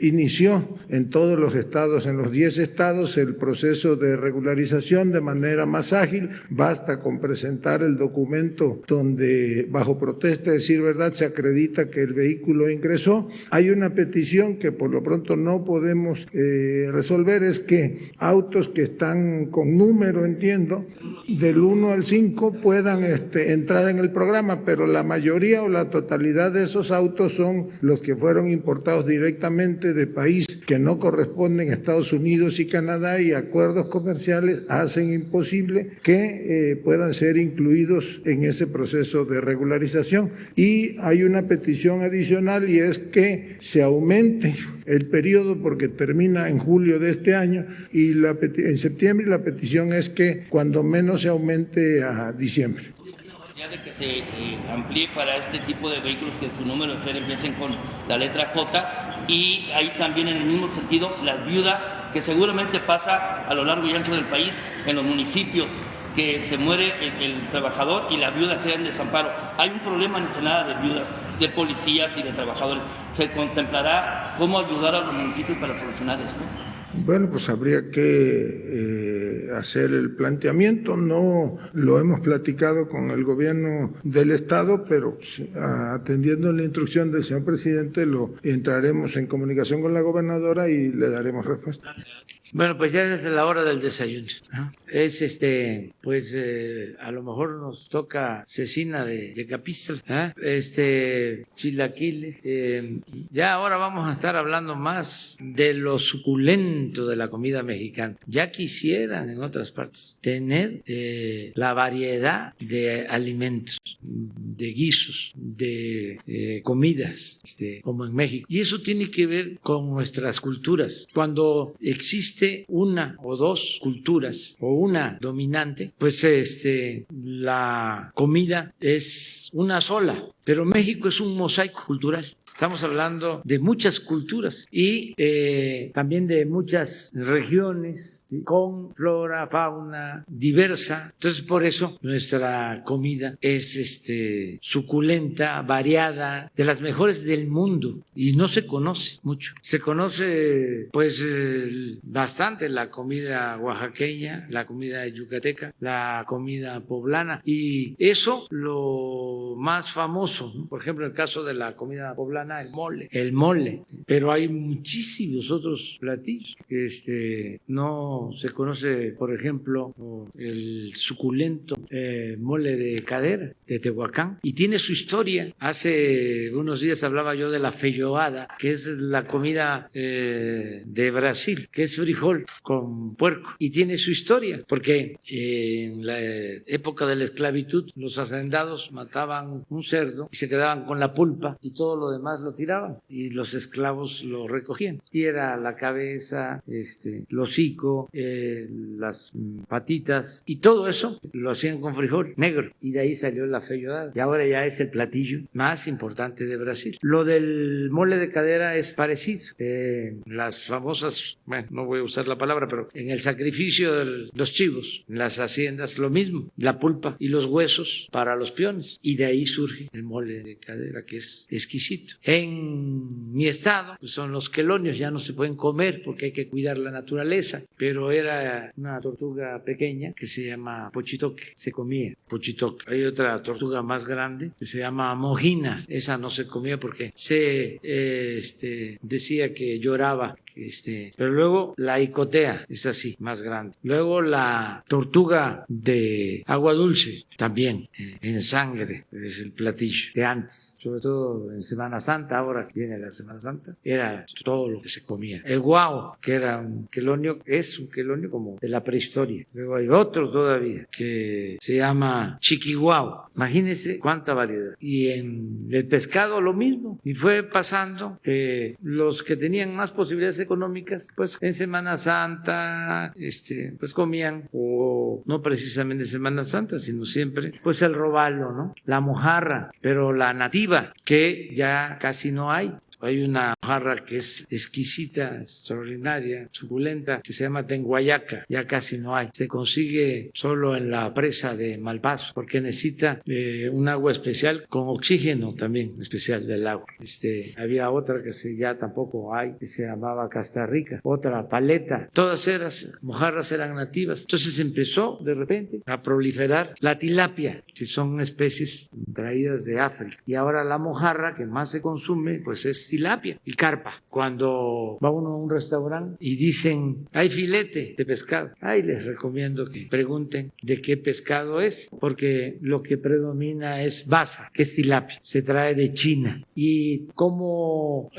inició en todos los estados, en los 10 estados, el proceso de regularización de manera más ágil. Basta con presentar el documento donde, bajo protesta, decir verdad, se acredita que el vehículo ingresó. Hay una petición que por lo pronto no podemos resolver, es que autos que están con número, entiendo, del 1 al 5 puedan entrar en el programa, pero la mayoría o la totalidad de esos autos son los que fueron importados directamente de país que no corresponden a Estados Unidos y Canadá, y acuerdos comerciales hacen imposible que puedan ser incluidos en ese proceso de regularización. Y hay una petición adicional y es que se aumente el periodo porque termina en julio de este año y en septiembre, y la petición es que cuando menos se aumente a diciembre. De que se amplíe para este tipo de vehículos que su número de serie empiecen con la letra J, y ahí también en el mismo sentido las viudas, que seguramente pasa a lo largo y ancho del país, en los municipios, que se muere el trabajador y la viuda queda en desamparo. Hay un problema en Ensenada de viudas, de policías y de trabajadores. ¿Se contemplará cómo ayudar a los municipios para solucionar esto? Bueno, pues habría que hacer el planteamiento. No lo hemos platicado con el gobierno del Estado, pero atendiendo la instrucción del señor presidente, entraremos en comunicación con la gobernadora y le daremos respuesta. Bueno, pues ya es la hora del desayuno. Es pues a lo mejor nos toca cecina de Yecapistla, chilaquiles. Ya ahora vamos a estar hablando más de lo suculento de la comida mexicana. Ya quisieran en otras partes tener la variedad de alimentos, de guisos, de comidas, como en México. Y eso tiene que ver con nuestras culturas. Cuando existe una o dos culturas o una dominante, pues la comida es una sola, pero México es un mosaico cultural. Estamos hablando de muchas culturas y también de muchas regiones, ¿sí?, con flora, fauna diversa. Entonces, por eso nuestra comida es suculenta, variada, de las mejores del mundo, y no se conoce mucho. Se conoce pues bastante la comida oaxaqueña, la comida yucateca, la comida poblana, y eso lo más famoso, ¿no? Por ejemplo, el caso de la comida poblana, el mole, pero hay muchísimos otros platillos que no se conoce. Por ejemplo, el suculento mole de cadera de Tehuacán, y tiene su historia. Hace unos días hablaba yo de la feijoada, que es la comida de Brasil, que es frijol con puerco, y tiene su historia, porque en la época de la esclavitud los hacendados mataban un cerdo y se quedaban con la pulpa y todo lo demás lo tiraban, y los esclavos lo recogían, y era la cabeza, el hocico, las patitas, y todo eso lo hacían con frijol negro, y de ahí salió la feijoada, y ahora ya es el platillo más importante de Brasil. Lo del mole de cadera es parecido. Las famosas, bueno, no voy a usar la palabra, pero en el sacrificio de los chivos, en las haciendas, lo mismo, la pulpa y los huesos para los peones, y de ahí surge el mole de cadera, que es exquisito. En mi estado pues son los quelonios, ya no se pueden comer porque hay que cuidar la naturaleza, pero era una tortuga pequeña que se llama pochitoque, se comía pochitoque. Hay otra tortuga más grande que se llama mojina, esa no se comía porque se decía que lloraba. Pero luego la icotea es así, más grande. Luego la tortuga de agua dulce, también en sangre, es el platillo de antes, sobre todo en Semana Santa, ahora que viene la Semana Santa, era todo lo que se comía. El guau, que era un quelonio, es un quelonio como de la prehistoria. Luego hay otro todavía que se llama chiquiguau. Imagínense cuánta variedad. Y en el pescado lo mismo. Y fue pasando que los que tenían más posibilidades económicas, pues en Semana Santa, pues comían, o no precisamente en Semana Santa, sino siempre, pues el robalo, ¿no? La mojarra, pero la nativa, que ya casi no hay. Hay una mojarra que es exquisita, extraordinaria, suculenta, que se llama tenguayaca, ya casi no hay. Se consigue solo en la presa de Malpaso, porque necesita un agua especial con oxígeno también especial del agua. Había otra que ya tampoco hay, que se llamaba Castarrica, otra paleta. Todas esas mojarras eran nativas. Entonces empezó de repente a proliferar la tilapia, que son especies traídas de África. Y ahora la mojarra que más se consume, pues es tilapia y carpa. Cuando va uno a un restaurante y dicen hay filete de pescado, ahí les recomiendo que pregunten de qué pescado es, porque lo que predomina es basa, que es tilapia, se trae de China. ¿Y cómo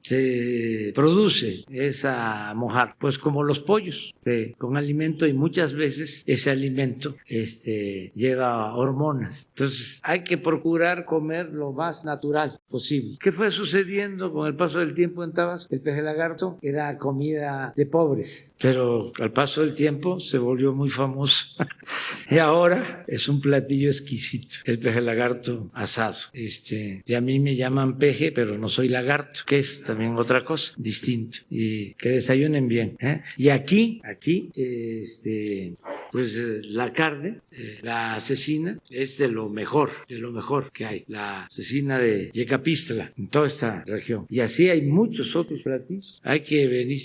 se produce esa mojarra? Pues como los pollos, con alimento, y muchas veces ese alimento lleva hormonas. Entonces hay que procurar comer lo más natural posible. ¿Qué fue sucediendo con el paso del tiempo en Tabasco? El peje lagarto era comida de pobres, pero al paso del tiempo se volvió muy famoso y ahora es un platillo exquisito, el peje lagarto asado. Y a mí me llaman peje, pero no soy lagarto, que es también otra cosa distinta, y que desayunen bien, Y aquí pues la carne, la cecina, es de lo mejor que hay, la cecina de Yecapistla, en toda esta región. Y así hay muchos otros platillos. Hay que venir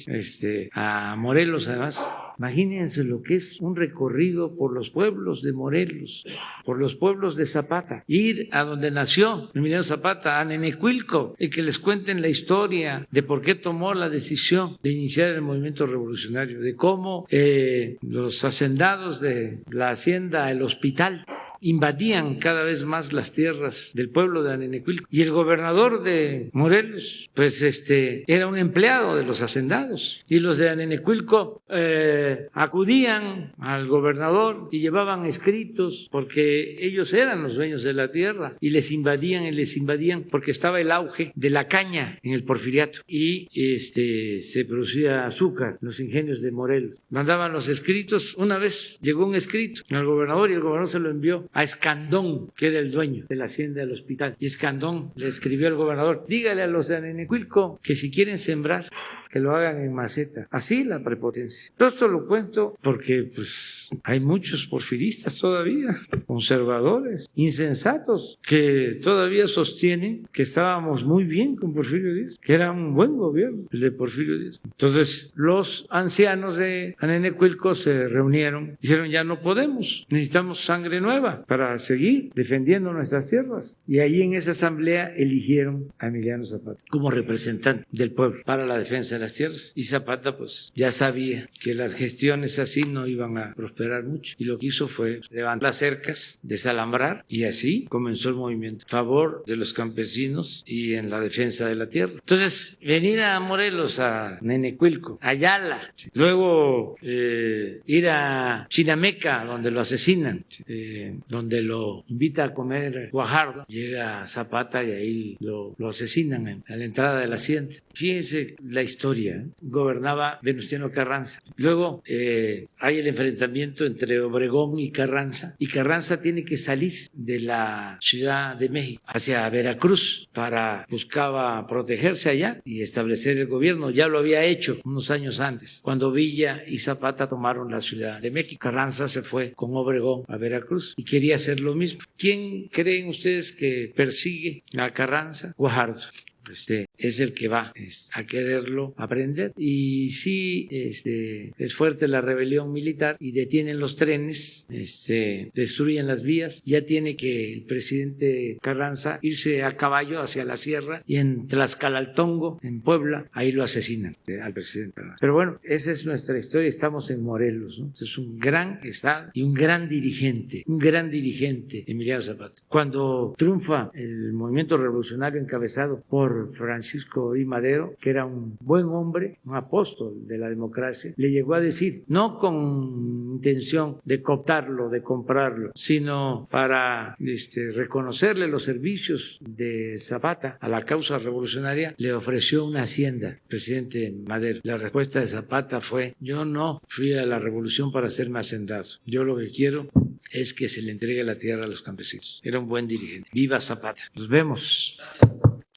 a Morelos, además. Imagínense lo que es un recorrido por los pueblos de Morelos, por los pueblos de Zapata, ir a donde nació Emiliano Zapata, a Nenecuilco, y que les cuenten la historia de por qué tomó la decisión de iniciar el movimiento revolucionario, de cómo los hacendados de la hacienda El Hospital invadían cada vez más las tierras del pueblo de Nenecuilco. Y el gobernador de Morelos, pues era un empleado de los hacendados. Y los de Nenecuilco acudían al gobernador y llevaban escritos, porque ellos eran los dueños de la tierra, y les invadían porque estaba el auge de la caña en el Porfiriato, y se producía azúcar en los ingenios de Morelos. Mandaban los escritos. Una vez llegó un escrito al gobernador y el gobernador se lo envió a Escandón, que era el dueño de la hacienda del Hospital. Y Escandón le escribió al gobernador: dígale a los de Nenecuilco que si quieren sembrar, que lo hagan en maceta. Así la prepotencia. Todo esto lo cuento porque pues hay muchos porfiristas todavía, conservadores, insensatos, que todavía sostienen que estábamos muy bien con Porfirio Díaz, que era un buen gobierno el de Porfirio Díaz. Entonces los ancianos de Nenecuilco se reunieron, dijeron: ya no podemos, necesitamos sangre nueva para seguir defendiendo nuestras tierras. Y ahí en esa asamblea eligieron a Emiliano Zapata como representante del pueblo para la defensa de las tierras. Y Zapata pues ya sabía que las gestiones así no iban a prosperar mucho, y lo que hizo fue levantar las cercas, desalambrar, y así comenzó el movimiento a favor de los campesinos y en la defensa de la tierra. Entonces venir a Morelos, a Nenecuilco, Ayala, luego ir a Chinameca, donde lo asesinan, donde lo invita a comer Guajardo, llega Zapata y ahí lo asesinan a la entrada de la hacienda. Fíjense la historia, gobernaba Venustiano Carranza. Luego hay el enfrentamiento entre Obregón y Carranza tiene que salir de la Ciudad de México hacia Veracruz buscaba protegerse allá y establecer el gobierno. Ya lo había hecho unos años antes, cuando Villa y Zapata tomaron la Ciudad de México. Carranza se fue con Obregón a Veracruz y quería quería hacer lo mismo. ¿Quién creen ustedes que persigue a Carranza? Guajardo. Es el que va a quererlo aprender. Y sí, es fuerte la rebelión militar y detienen los trenes, destruyen las vías. Ya tiene que el presidente Carranza irse a caballo hacia la sierra y en Tlaxcalaltongo, en Puebla, ahí lo asesinan al presidente Carranza. Pero bueno, esa es nuestra historia. Estamos en Morelos, ¿no? Es un gran estado y un gran dirigente, Emiliano Zapata. Cuando triunfa el movimiento revolucionario encabezado por Francisco I. Madero, que era un buen hombre, un apóstol de la democracia, le llegó a decir, no con intención de cooptarlo, de comprarlo, sino para reconocerle los servicios de Zapata a la causa revolucionaria, le ofreció una hacienda, presidente Madero. La respuesta de Zapata fue, yo no fui a la revolución para hacerme hacendado, yo lo que quiero es que se le entregue la tierra a los campesinos. Era un buen dirigente. ¡Viva Zapata! Nos vemos.